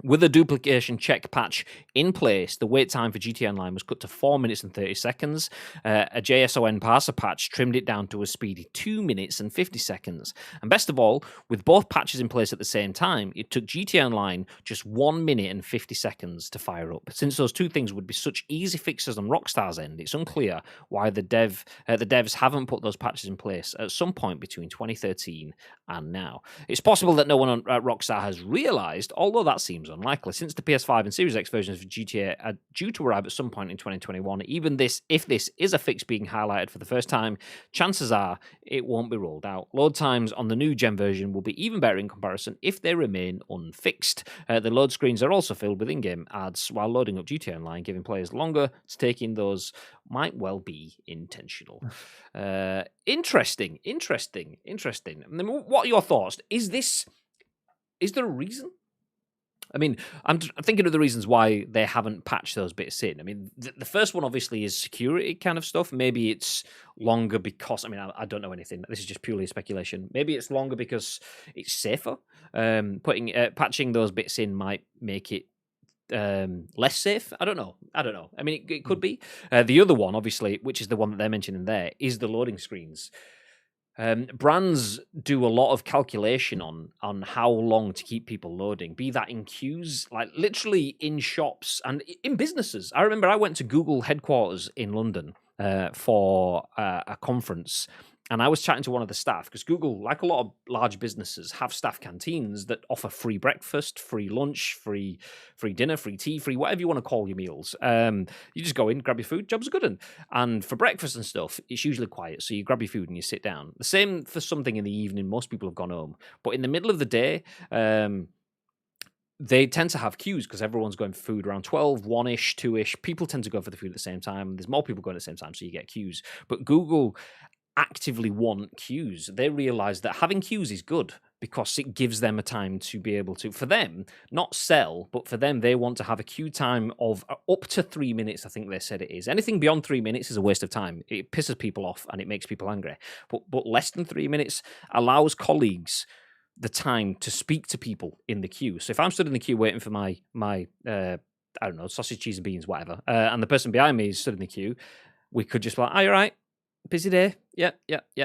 With a duplication check patch in place, the wait time for GTA Online was cut to 4 minutes and 30 seconds. A JSON parser patch trimmed it down to a speedy 2 minutes and 50 seconds. And best of all, with both patches in place at the same time, it took GTA Online just 1 minute and 50 seconds to fire up. Since those two things would be such easy fixes on Rockstar's end, it's unclear why the devs haven't put those patches in place at some point between 2013 and now. It's possible that no one at Rockstar has realized, although that seems unlikely, since the PS5 and Series X versions of GTA are due to arrive at some point in 2021. Even if this is a fix being highlighted for the first time, chances are it won't be rolled out. Load times on the new gen version will be even better in comparison if they remain unfixed. The load screens are also filled with in-game ads while loading up GTA Online, giving players longer to take in those might well be intentional. Interesting. I mean, what are your thoughts? Is there a reason? I mean, I'm thinking of the reasons why they haven't patched those bits in. I mean, the first one obviously is security kind of stuff. Maybe it's longer because, I mean, I don't know anything. This is just purely speculation. Maybe it's longer because it's safer. Patching those bits in might make it less safe. I don't know. I mean, it could be. The other one, obviously, which is the one that they're mentioning there, is the loading screens. Brands do a lot of calculation on how long to keep people loading, be that in queues, like literally in shops and in businesses. I remember I went to Google headquarters in London for a conference, and I was chatting to one of the staff, because Google, like a lot of large businesses, have staff canteens that offer free breakfast, free lunch, free dinner, free tea, free whatever you want to call your meals. You just go in, grab your food, job's good. And for breakfast and stuff, it's usually quiet, so you grab your food and you sit down. The same for something in the evening. Most people have gone home. But in the middle of the day, they tend to have queues because everyone's going for food around 12, 1-ish, 2-ish. People tend to go for the food at the same time. There's more people going at the same time, so you get queues. But Google actively want queues. They realize that having queues is good because it gives them a time to be able to, for them, not sell, but for them, they want to have a queue time of up to 3 minutes, I think they said it is. Anything beyond 3 minutes is a waste of time. It pisses people off and it makes people angry. But less than 3 minutes allows colleagues the time to speak to people in the queue. So if I'm stood in the queue waiting for my I don't know, sausage, cheese and beans, whatever, and the person behind me is stood in the queue, we could just be like, "Are you all right? Busy day? Yeah,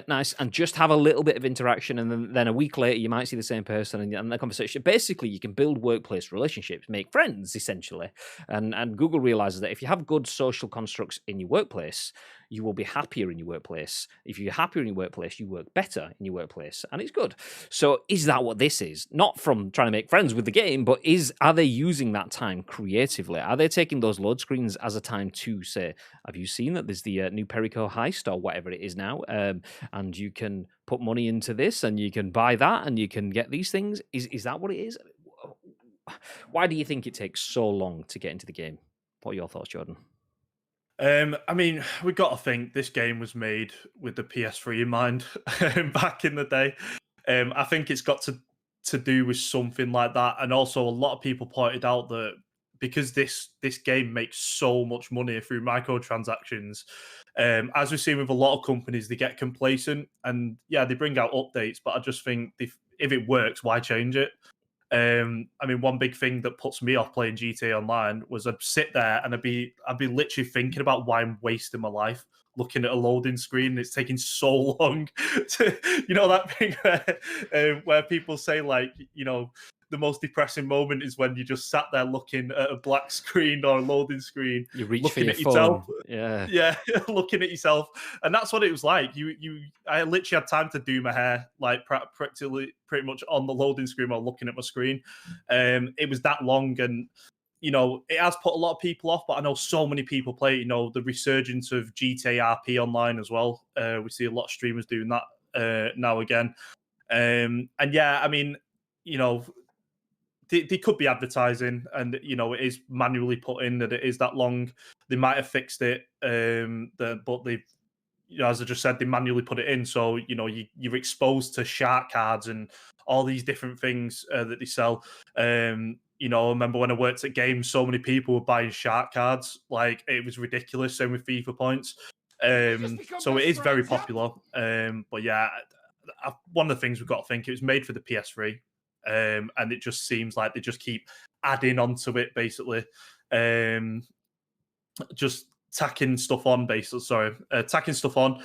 nice." And just have a little bit of interaction, and then a week later, you might see the same person and the conversation. Basically, you can build workplace relationships, make friends, essentially. And Google realizes that if you have good social constructs in your workplace, you will be happier in your workplace. If you're happier in your workplace, you work better in your workplace, and it's good. So is that what this is? Not from trying to make friends with the game, but are they using that time creatively? Are they taking those load screens as a time to say, have you seen that there's the new Perico heist or whatever it is now? And you can put money into this and you can buy that and you can get these things. Is that what it is? Why do you think it takes so long to get into the game? What are your thoughts, Jordan? I mean, we got to think this game was made with the PS3 in mind back in the day. I think it's got to do with something like that, and also a lot of people pointed out that because this game makes so much money through microtransactions, as we've seen with a lot of companies, they get complacent and they bring out updates. But I just think if it works, why change it? I mean, one big thing that puts me off playing GTA Online was I'd sit there and I'd be literally thinking about why I'm wasting my life looking at a loading screen. It's taking so long to, that thing where people say, like, the most depressing moment is when you just sat there looking at a black screen or a loading screen, You reach for looking your at yourself. phone. Yeah. Yeah, looking at yourself, and that's what it was like. I literally had time to do my hair, like practically, pretty much on the loading screen while looking at my screen. It was that long, and it has put a lot of people off. But I know so many people play. The resurgence of GTA RP online as well. We see a lot of streamers doing that now again. And yeah, I mean, they could be advertising, and it is manually put in that it is that long. They might have fixed it, but they, as I just said, they manually put it in. So you're exposed to shark cards and all these different things that they sell. I remember when I worked at games, so many people were buying shark cards, like it was ridiculous. Same with FIFA points. So it is very popular. But yeah, one of the things we've got to think, it was made for the PS3. And it just seems like they just keep adding onto it, basically. Just tacking stuff on, tacking stuff on,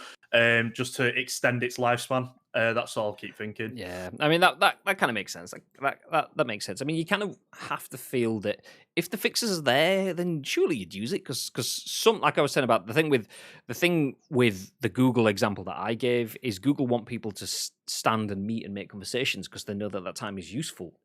just to extend its lifespan. That's all I keep thinking. Yeah, I mean that kind of makes sense. Like that makes sense. I mean, you kind of have to feel that if the fixes are there, then surely you'd use it because some, like I was saying about the thing with the Google example that I gave is Google want people to stand and meet and make conversations because they know that time is useful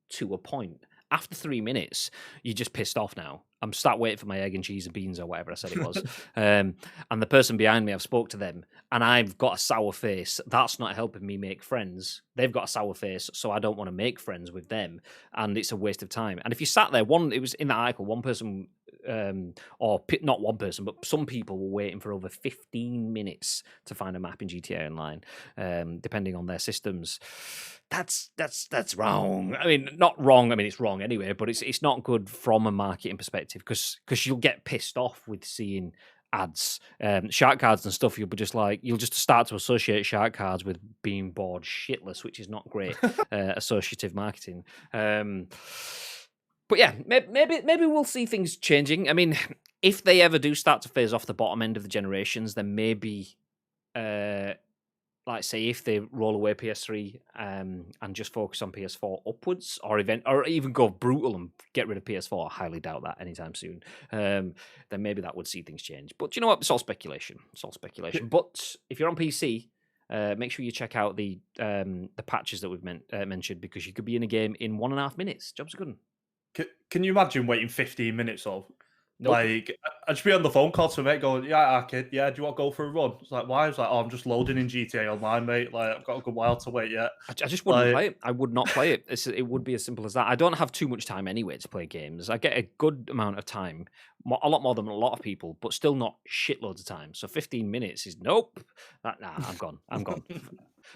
to a point. After 3 minutes, you're just pissed off now. I'm start waiting for my egg and cheese and beans or whatever I said it was. And the person behind me, I've spoke to them and I've got a sour face. That's not helping me make friends. They've got a sour face, so I don't want to make friends with them. And it's a waste of time. And if you sat there, it was in the article, one person, or not one person, but some people were waiting for over 15 minutes to find a map in GTA Online, depending on their systems. That's wrong. I mean, not wrong. I mean, it's wrong anyway, but it's not good from a marketing perspective because you'll get pissed off with seeing ads, shark cards and stuff. You'll just start to associate shark cards with being bored shitless, which is not great associative marketing. But yeah, maybe we'll see things changing. I mean, if they ever do start to phase off the bottom end of the generations, then maybe, like say, if they roll away PS3 and just focus on PS4 upwards, or even go brutal and get rid of PS4, I highly doubt that anytime soon. Then maybe that would see things change. But you know what? It's all speculation. But if you're on PC, make sure you check out the patches that we've mentioned because you could be in a game in 1.5 minutes. Job's a good one. Can you imagine waiting 15 minutes of? Nope. Like, I'd just be on the phone call to a mate going, yeah, kid, yeah, do you want to go for a run? It's like, why? It's like, oh, I'm just loading in GTA Online, mate. Like, I've got a good while to wait yet. I just wouldn't play it. I would not play it. It would be as simple as that. I don't have too much time anyway to play games. I get a good amount of time, a lot more than a lot of people, but still not shitloads of time. So 15 minutes is nope. Nah, I'm gone. I'm gone.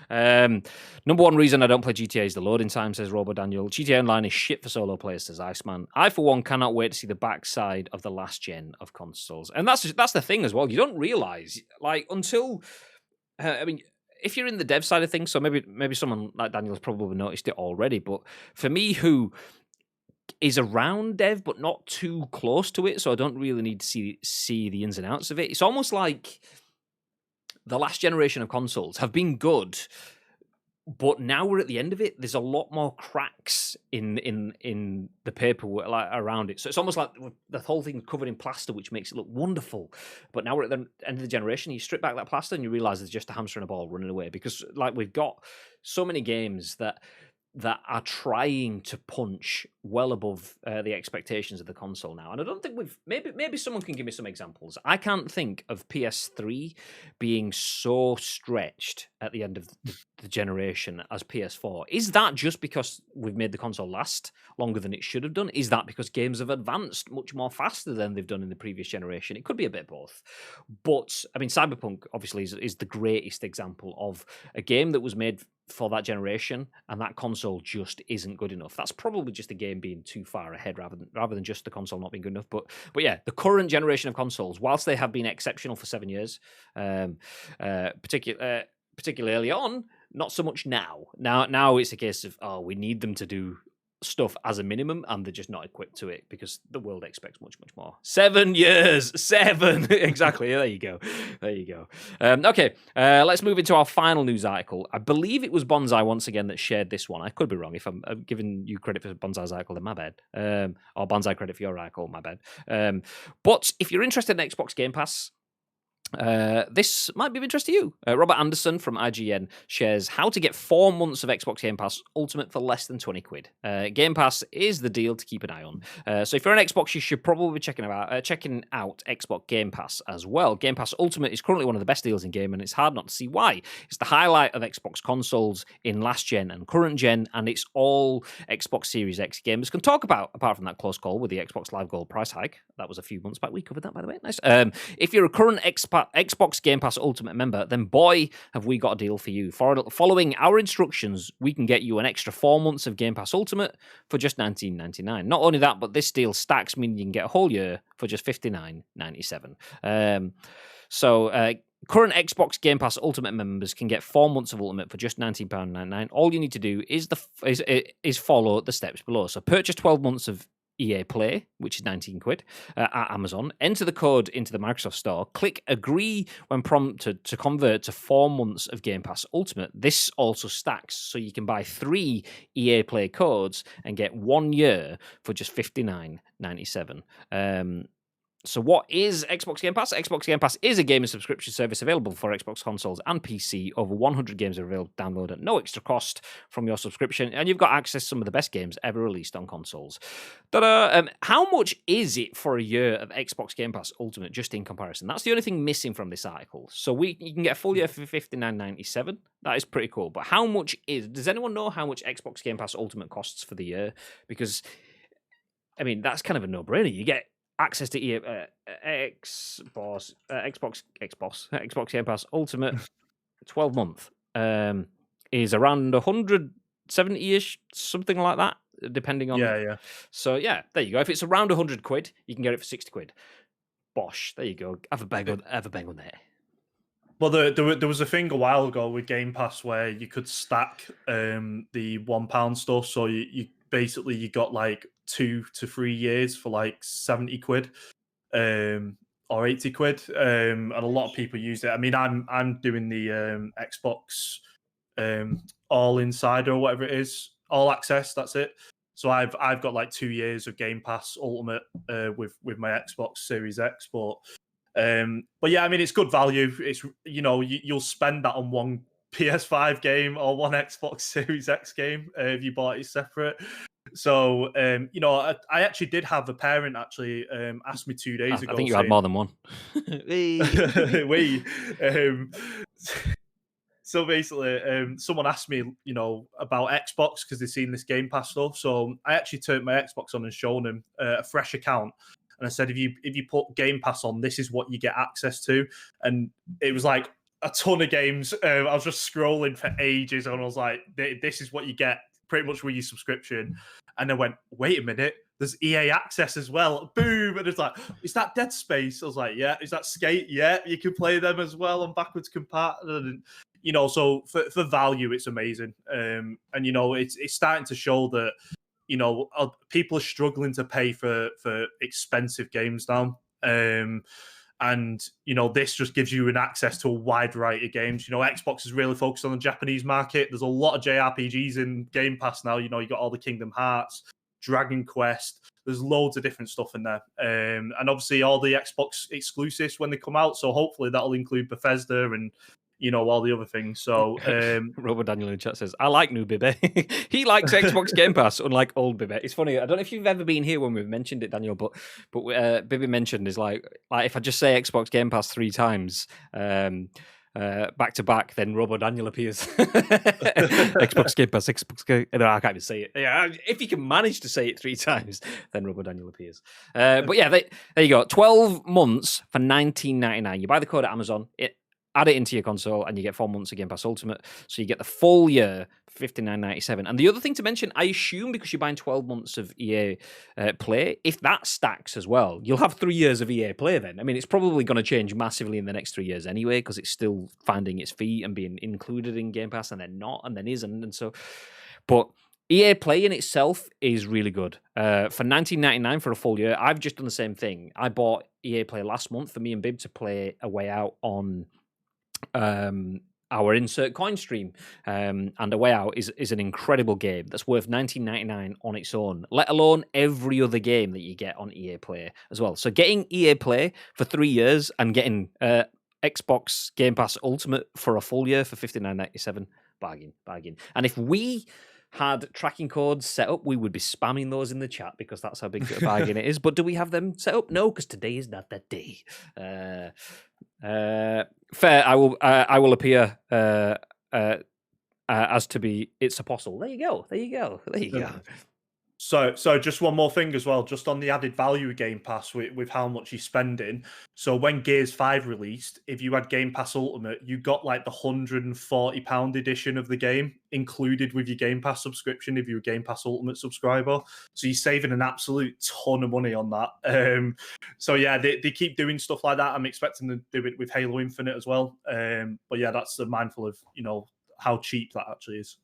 Number one reason I don't play GTA is the loading time, says Robo Daniel. GTA Online is shit for solo players, says Iceman. I, for one, cannot wait to see the backside of the last gen of consoles. And that's the thing as well. You don't realize, like, until, I mean, if you're in the dev side of things, so maybe someone like Daniel's probably noticed it already, but for me, who is around dev but not too close to it, so I don't really need to see the ins and outs of it. It's almost like the last generation of consoles have been good, but now we're at the end of it. There's a lot more cracks in the paperwork around it. So it's almost like the whole thing's covered in plaster, which makes it look wonderful. But now we're at the end of the generation. You strip back that plaster and you realize there's just a hamster and a ball running away because, like, we've got so many games that are trying to punch well above the expectations of the console now. And I don't think maybe someone can give me some examples. I can't think of PS3 being so stretched at the end of the generation as PS4. Is that just because we've made the console last longer than it should have done? Is that because games have advanced much more faster than they've done in the previous generation? It could be a bit of both. But, I mean, Cyberpunk, obviously, is the greatest example of a game that was made for that generation, and that console just isn't good enough. That's probably just the game being too far ahead rather than just the console not being good enough. But yeah, the current generation of consoles, whilst they have been exceptional for 7 years, particularly early on, not so much now. Now it's a case of, we need them to do stuff as a minimum, and they're just not equipped to it because the world expects much, much more. 7 years, 7 exactly. There you go. Okay, let's move into our final news article. I believe it was Bonsai once again that shared this one. I could be wrong. If I'm giving you credit for Bonsai's article, then my bad. Or Bonsai credit for your article, my bad. But if you're interested in Xbox Game Pass, this might be of interest to you. Robert Anderson from IGN shares how to get 4 months of Xbox Game Pass Ultimate for less than 20 quid. Game Pass is the deal to keep an eye on. So if you're an Xbox, you should probably be checking out Xbox Game Pass as well. Game Pass Ultimate is currently one of the best deals in game, and it's hard not to see why. It's the highlight of Xbox consoles in last gen and current gen, and it's all Xbox Series X gamers can talk about, apart from that close call with the Xbox Live Gold price hike. That was a few months back. We covered that, by the way. Nice. If you're a current Xbox Game Pass Ultimate member, then boy, have we got a deal for you. Following our instructions, we can get you an extra 4 months of Game Pass Ultimate for just $19.99. Not only that, but this deal stacks, meaning you can get a whole year for just $59.97. Current Xbox Game Pass Ultimate members can get 4 months of Ultimate for just £19.99. All you need to do is follow the steps below. So purchase 12 months of EA Play, which is 19 quid, at Amazon. Enter the code into the Microsoft Store. Click Agree when prompted to convert to 4 months of Game Pass Ultimate. This also stacks, so you can buy 3 EA Play codes and get 1 year for just $59.97. So what is Xbox Game Pass? Xbox Game Pass is a gaming subscription service available for Xbox consoles and PC. Over 100 games are available to download at no extra cost from your subscription, and you've got access to some of the best games ever released on consoles. How much is it for a year of Xbox Game Pass Ultimate, just in comparison? That's the only thing missing from this article. So you can get a full year for $59.97. That is pretty cool. But how much does anyone know how much Xbox Game Pass Ultimate costs for the year? Because, I mean, that's kind of a no-brainer. You get access to Xbox Game Pass Ultimate 12 month is around 170-ish, something like that, depending on. Yeah. So yeah, there you go. If it's around 100 quid, you can get it for 60 quid. Bosh, there you go. Have a bang on there. Well, there was a thing a while ago with Game Pass where you could stack the £1 stuff. So you basically you got like 2 to 3 years for like 70 quid or 80 quid, and a lot of people use it. I mean, I'm doing the Xbox All Insider or whatever it is, All Access. That's it. So I've got like 2 years of Game Pass Ultimate with my Xbox Series X, but yeah, I mean, it's good value. It's you'll spend that on one PS5 game or one Xbox Series X game if you bought it separate. So I actually did have a parent actually ask me 2 days ago. I think you had more than one. So basically, someone asked me, about Xbox because they've seen this Game Pass stuff. So I actually turned my Xbox on and shown him a fresh account. And I said, if you put Game Pass on, this is what you get access to. And it was like a ton of games. I was just scrolling for ages, and I was like, this is what you get pretty much with your subscription. And I went, wait a minute, there's EA Access as well. Boom. And it's like, is that Dead Space? I was like, yeah. Is that Skate? Yeah, you can play them as well on backwards compatible. And, so for value, it's amazing. And, it's starting to show that, people are struggling to pay for expensive games now. And, this just gives you an access to a wide variety of games. Xbox is really focused on the Japanese market. There's a lot of JRPGs in Game Pass now. You got all the Kingdom Hearts, Dragon Quest. There's loads of different stuff in there. And obviously all the Xbox exclusives when they come out. So hopefully that'll include Bethesda and, all the other things. So Robert Daniel in the chat says, I like new Bibby. He likes Xbox Game Pass, unlike old Bibby. It's funny. I don't know if you've ever been here when we've mentioned it, Daniel, but Bibby mentioned is like if I just say Xbox Game Pass 3 times back to back, then Robo Daniel appears. Xbox Game Pass, Xbox Game. No, I can't even say it. Yeah, if you can manage to say it 3 times, then Robo Daniel appears. But yeah, there you go. 12 months for $19.99. You buy the code at Amazon. Add it into your console, and you get 4 months of Game Pass Ultimate. So you get the full year for $59.97. And the other thing to mention, I assume because you're buying 12 months of EA Play, if that stacks as well, you'll have 3 years of EA Play then. I mean, it's probably going to change massively in the next 3 years anyway, because it's still finding its feet and being included in Game Pass, and then not, and then isn't. And so, but EA Play in itself is really good. For $19.99 for a full year, I've just done the same thing. I bought EA Play last month for me and Bib to play A Way Out on our insert coin stream. And A Way Out is an incredible game that's worth $19.99 on its own, let alone every other game that you get on EA Play as well. So getting EA Play for 3 years and getting Xbox Game Pass Ultimate for a full year for $59.97, bargain. And if we had tracking codes set up, we would be spamming those in the chat because that's how big a bargain it is. But do we have them set up? No, because today is not that day. Fair. I will appear as to be it's apostle. There you go. So just one more thing as well, just on the added value of Game Pass with how much you're spending. So when Gears 5 released, if you had Game Pass Ultimate, you got like the £140 edition of the game included with your Game Pass subscription if you're a Game Pass Ultimate subscriber. So you're saving an absolute ton of money on that. So yeah, they keep doing stuff like that. I'm expecting to do it with Halo Infinite as well. But yeah, that's mindful of, how cheap that actually is.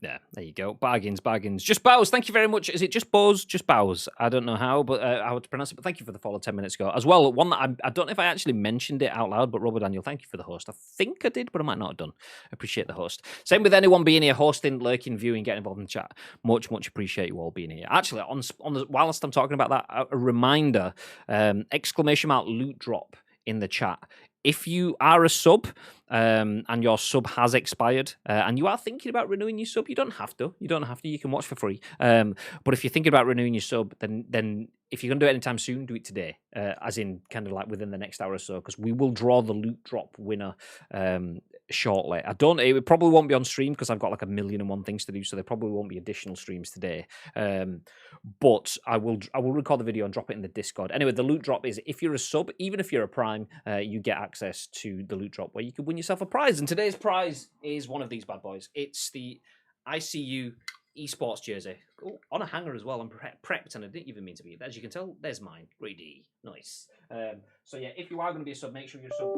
Yeah, there you go. Bargains. Just Bows, thank you very much. Is it just Bows? Just Bows. I don't know how to pronounce it, but thank you for the follow 10 minutes ago. As well, one that I don't know if I actually mentioned it out loud, but Robert Daniel, thank you for the host. I think I did, but I might not have done. Appreciate the host. Same with anyone being here, hosting, lurking, viewing, getting involved in the chat. Much appreciate you all being here. Actually, whilst I'm talking about that, a reminder, ! Loot drop in the chat. If you are a sub and your sub has expired and you are thinking about renewing your sub, you don't have to. You can watch for free. But if you're thinking about renewing your sub, then if you're going to do it anytime soon, do it today, as in kind of like within the next hour or so, because we will draw the loot drop winner shortly. It probably won't be on stream because I've got like 1,000,001 things to do, so there probably won't be additional streams today. But I will record the video and drop it in the Discord. Anyway, the loot drop is if you're a sub, even if you're a prime, you get access to the loot drop where you could win yourself a prize. And today's prize is one of these bad boys. It's the ICU esports jersey. Oh, on a hanger as well. I'm prepped and I didn't even mean to be. As you can tell, there's mine. Greedy. Nice. So yeah, if you are going to be a sub, make sure you're a sub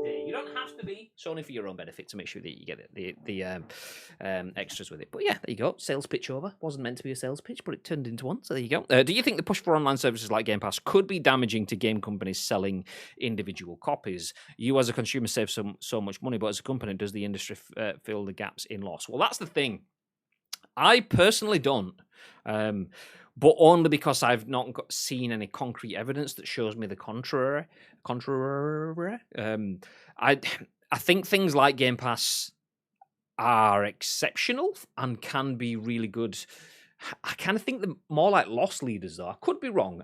today. You don't have to be. It's only for your own benefit to make sure that you get the extras with it. But yeah, there you go. Sales pitch over. Wasn't meant to be a sales pitch, but it turned into one. So there you go. Do you think the push for online services like Game Pass could be damaging to game companies selling individual copies? You as a consumer save so much money, but as a company, does the industry fill the gaps in loss? Well, that's the thing. I personally don't, but only because I've not seen any concrete evidence that shows me the contrary. I think things like Game Pass are exceptional and can be really good. I kind of think they're more like loss leaders, though. I could be wrong.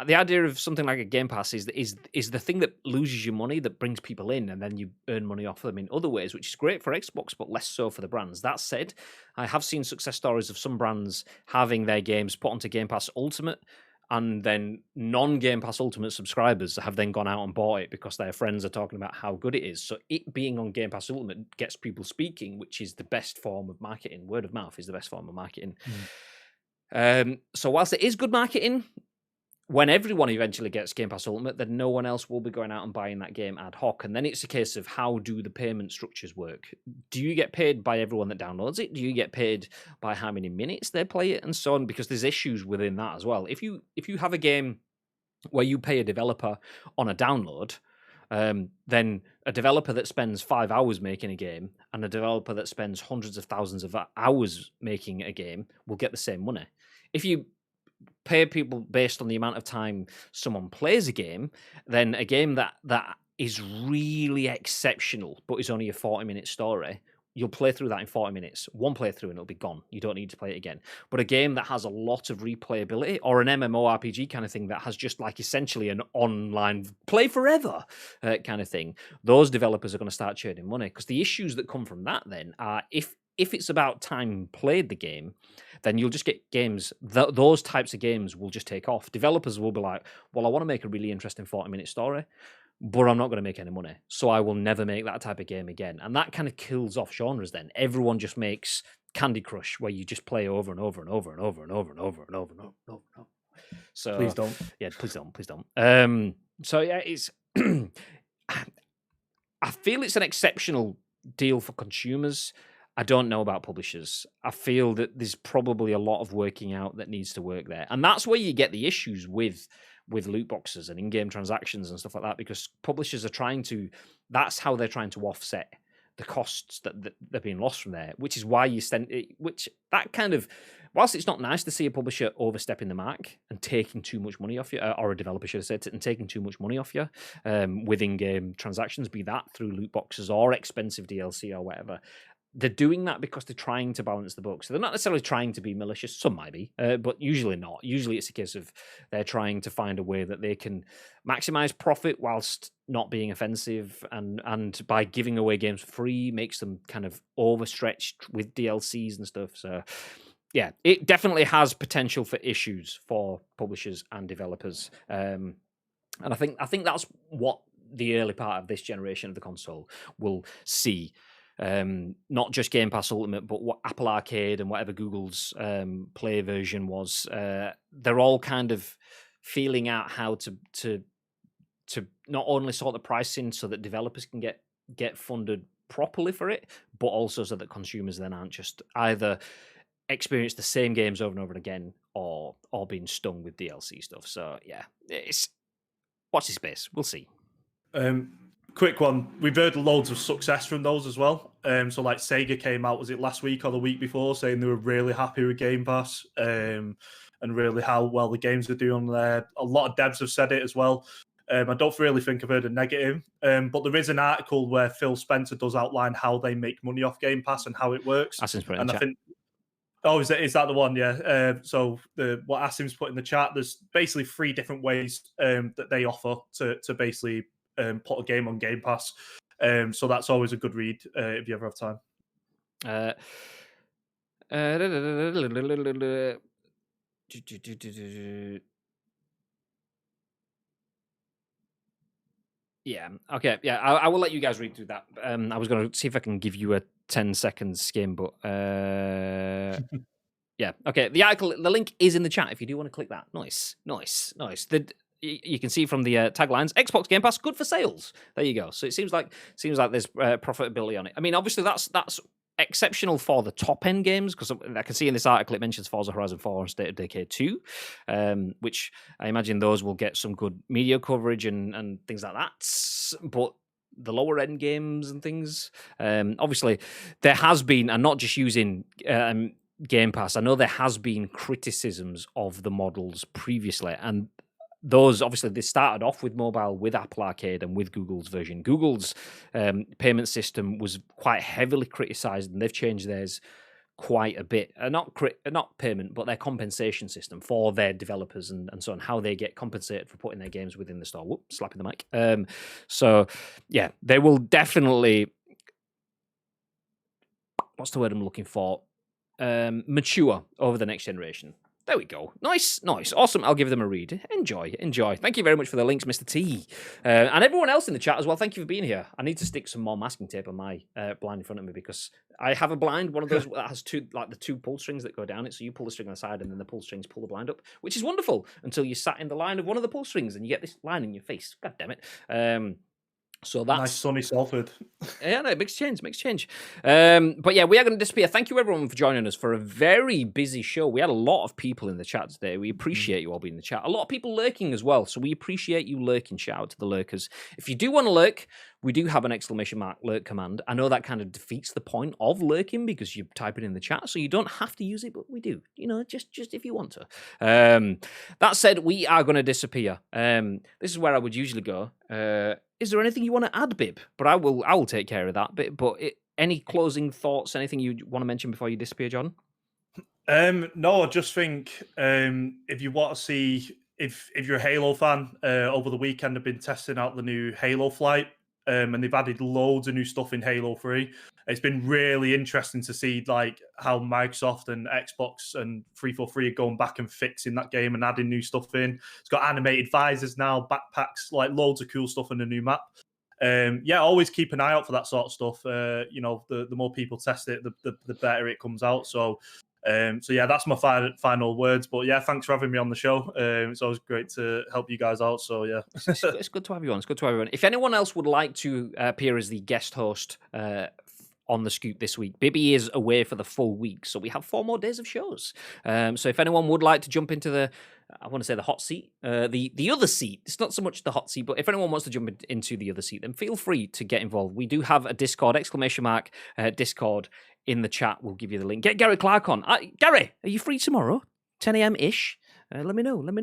The idea of something like a Game Pass is the thing that loses you money, that brings people in, and then you earn money off them in other ways, which is great for Xbox, but less so for the brands. That said, I have seen success stories of some brands having their games put onto Game Pass Ultimate, and then non-Game Pass Ultimate subscribers have then gone out and bought it because their friends are talking about how good it is. So it being on Game Pass Ultimate gets people speaking, which is the best form of marketing. Word of mouth is the best form of marketing. So whilst it is good marketing, when everyone eventually gets Game Pass Ultimate, then no one else will be going out and buying that game ad hoc. And then it's a case of how do the payment structures work? Do you get paid by everyone that downloads it? Do you get paid by how many minutes they play it and so on? Because there's issues within that as well. If you have a game where you pay a developer on a download, then a developer that spends 5 hours making a game and a developer that spends hundreds of thousands of hours making a game will get the same money. If you pay people based on the amount of time someone plays a game, then a game that is really exceptional but is only a 40-minute story, you'll play through that in 40 minutes. One playthrough and it'll be gone. You don't need to play it again. But a game that has a lot of replayability, or an MMORPG kind of thing that has just like essentially an online play forever kind of thing, those developers are going to start churning money, because the issues that come from that then are if it's about time played the game, then you'll just get games, those types of games will just take off. Developers will be like, well, I want to make a really interesting 40-minute story, but I'm not going to make any money, so I will never make that type of game again. And that kind of kills off genres then. Everyone just makes Candy Crush, where you just play over and over and over and over and over and over and over and over and over and over. So please don't. Yeah, please don't. So yeah, it's I feel it's an exceptional deal for consumers. I don't know about publishers. I feel that there's probably a lot of working out that needs to work there. And that's where you get the issues with loot boxes and in-game transactions and stuff like that, because publishers are that's how they're trying to offset the costs that they're being lost from there, which is why whilst it's not nice to see a publisher overstepping the mark and taking too much money off you, or a developer should have said it, and taking too much money off you with in-game transactions, be that through loot boxes or expensive DLC or whatever. They're doing that because they're trying to balance the books. So they're not necessarily trying to be malicious. Some might be, but usually not. Usually it's a case of they're trying to find a way that they can maximize profit whilst not being offensive, and by giving away games for free makes them kind of overstretched with DLCs and stuff. So yeah, it definitely has potential for issues for publishers and developers. And I think that's what the early part of this generation of the console will see. Not just Game Pass Ultimate, but what Apple Arcade and whatever Google's Play version was. They're all kind of feeling out how to not only sort the pricing so that developers can get funded properly for it, but also so that consumers then aren't just either experience the same games over and over again or being stung with DLC stuff. So yeah, watch this space. We'll see. Quick one. We've heard loads of success from those as well. So like Sega came out, was it last week or the week before, saying they were really happy with Game Pass and really how well the games are doing there. A lot of devs have said it as well. I don't really think I've heard a negative, but there is an article where Phil Spencer does outline how they make money off Game Pass and how it works. And I think, oh, is that the one? Yeah. So what Asim's put in the chat, there's basically 3 different ways that they offer to basically put a game on Game Pass. So that's always a good read if you ever have time. Yeah. Okay. Yeah. I will let you guys read through that. I was going to see if I can give you a 10-second skim, but yeah. Okay. The article, the link is in the chat if you do want to click that. Nice. You can see from the taglines, Xbox Game Pass good for sales. There you go. So it seems like there's profitability on it. I mean, obviously that's exceptional for the top end games, because I can see in this article it mentions Forza Horizon 4 and State of Decay 2, which I imagine those will get some good media coverage and things like that. But the lower end games and things, obviously there has been, and not just using Game Pass, I know there has been criticisms of the models previously, and those, obviously, they started off with mobile, with Apple Arcade and with Google's version. Google's payment system was quite heavily criticised, and they've changed theirs quite a bit. Not payment, but their compensation system for their developers and so on, how they get compensated for putting their games within the store. Whoops, slapping the mic. So, yeah, they will definitely... What's the word I'm looking for? Mature over the next generation. There we go. Nice. Awesome. I'll give them a read. Enjoy. Thank you very much for the links, Mr. T. And everyone else in the chat as well, thank you for being here. I need to stick some more masking tape on my blind in front of me, because I have a blind, one of those that has the two pull strings that go down it. So you pull the string on the side and then the pull strings pull the blind up, which is wonderful until you sat in the line of one of the pull strings and you get this line in your face. God damn it. So that's nice sunny Salford. Yeah, no, it makes change. But yeah, we are going to disappear. Thank you everyone for joining us for a very busy show. We had a lot of people in the chat today. We appreciate you all being in the chat. A lot of people lurking as well, so we appreciate you lurking. Shout out to the lurkers. If you do want to lurk, we do have an exclamation mark lurk command. I know that kind of defeats the point of lurking because you type it in the chat, so you don't have to use it, but we do. Just if you want to. That said, we are going to disappear. This is where I would usually go. Is there anything you want to add, Bib? But I will take care of that bit. But any closing thoughts? Anything you want to mention before you disappear, John? No, I just think if you want to see, if you're a Halo fan, over the weekend I've been testing out the new Halo flight, and they've added loads of new stuff in Halo 3. It's been really interesting to see like how Microsoft and Xbox and 343 are going back and fixing that game and adding new stuff in. It's got animated visors now, backpacks, like loads of cool stuff in the new map. Yeah, always keep an eye out for that sort of stuff. The more people test it, the better it comes out. So yeah, that's my final words. But yeah, thanks for having me on the show. It's always great to help you guys out. So yeah, it's good to have you on. If anyone else would like to appear as the guest host on the scoop this week. Bibby is away for the full week, so we have 4 more days of shows. So if anyone would like to jump into the, I want to say the hot seat, the other seat. It's not so much the hot seat, but if anyone wants to jump into the other seat, then feel free to get involved. We do have a Discord, Discord in the chat. We'll give you the link. Get Gary Clark on. Gary, are you free tomorrow? 10 a.m.-ish? Let me know. Would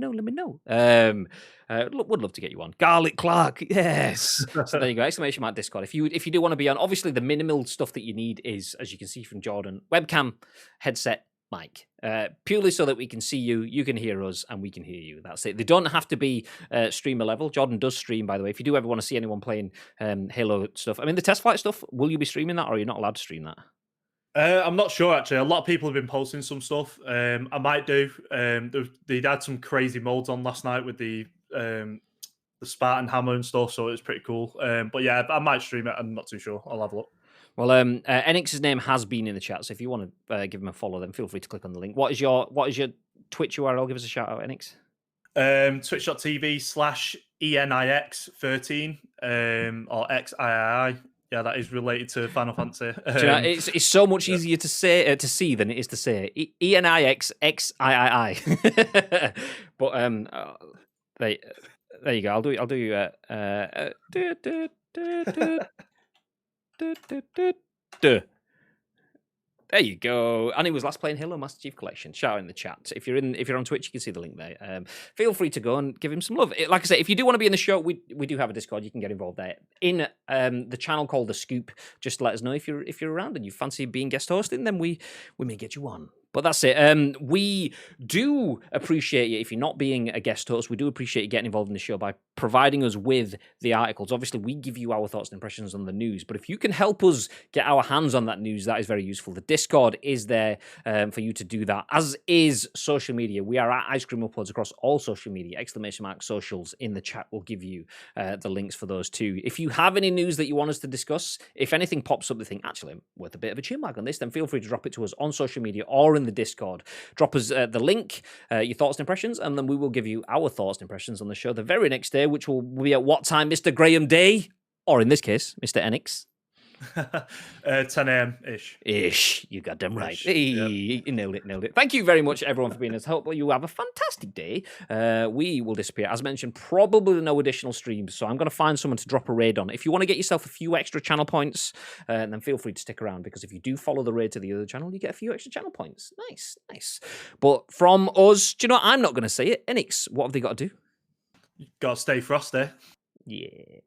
love to get you on. Garlic Clark, yes. So there you go, Discord. If you do want to be on, obviously the minimal stuff that you need is, as you can see from Jordan, webcam, headset, mic. Purely so that we can see you, you can hear us, and we can hear you. That's it. They don't have to be streamer level. Jordan does stream, by the way. If you do ever want to see anyone playing Halo stuff, I mean, the test flight stuff, will you be streaming that, or are you not allowed to stream that? I'm not sure, actually. A lot of people have been posting some stuff. I might do. They had some crazy modes on last night with the Spartan hammer and stuff, so it was pretty cool. But yeah, I might stream it. I'm not too sure. I'll have a look. Well, Enix's name has been in the chat, so if you want to give him a follow, then feel free to click on the link. What is your Twitch URL? Give us a shout out, Enix. Twitch.tv/ENIX13 or XIII. Yeah, that is related to Final Fantasy. It's so much easier to say to see than it is to say. ENIXXIII. But there you go. I'll do There you go. And he was last playing Halo Master Chief Collection. Shout out in the chat. If you're on Twitch, you can see the link there. Feel free to go and give him some love. Like I say, if you do want to be in the show, we do have a Discord. You can get involved there in the channel called The Scoop. Just let us know if you're around and you fancy being guest hosting. Then we may get you on. But that's it. We do appreciate you. If you're not being a guest host, we do appreciate you getting involved in the show by providing us with the articles. Obviously, we give you our thoughts and impressions on the news, but if you can help us get our hands on that news, that is very useful. The Discord is there for you to do that, as is social media. We are at Ice Cream Uploads across all social media, !socials. In the chat, we'll give you the links for those too. If you have any news that you want us to discuss, if anything pops up that think, actually, I'm worth a bit of a chinwag on this, then feel free to drop it to us on social media or in the Discord. Drop us the link, your thoughts and impressions, and then we will give you our thoughts and impressions on the show the very next day, which will be at what time, Mr. Graham Day? Or in this case, Mr. Enix? 10 a.m. Ish. You got them right. Yep. Nailed it. Thank you very much, everyone, for being with us. Hope you have a fantastic day. We will disappear. As mentioned, probably no additional streams, so I'm going to find someone to drop a raid on. If you want to get yourself a few extra channel points, then feel free to stick around, because if you do follow the raid to the other channel, you get a few extra channel points. Nice. But from us, do you know what? I'm not going to say it. Enix, what have they got to do? Got to stay frosty. Yeah.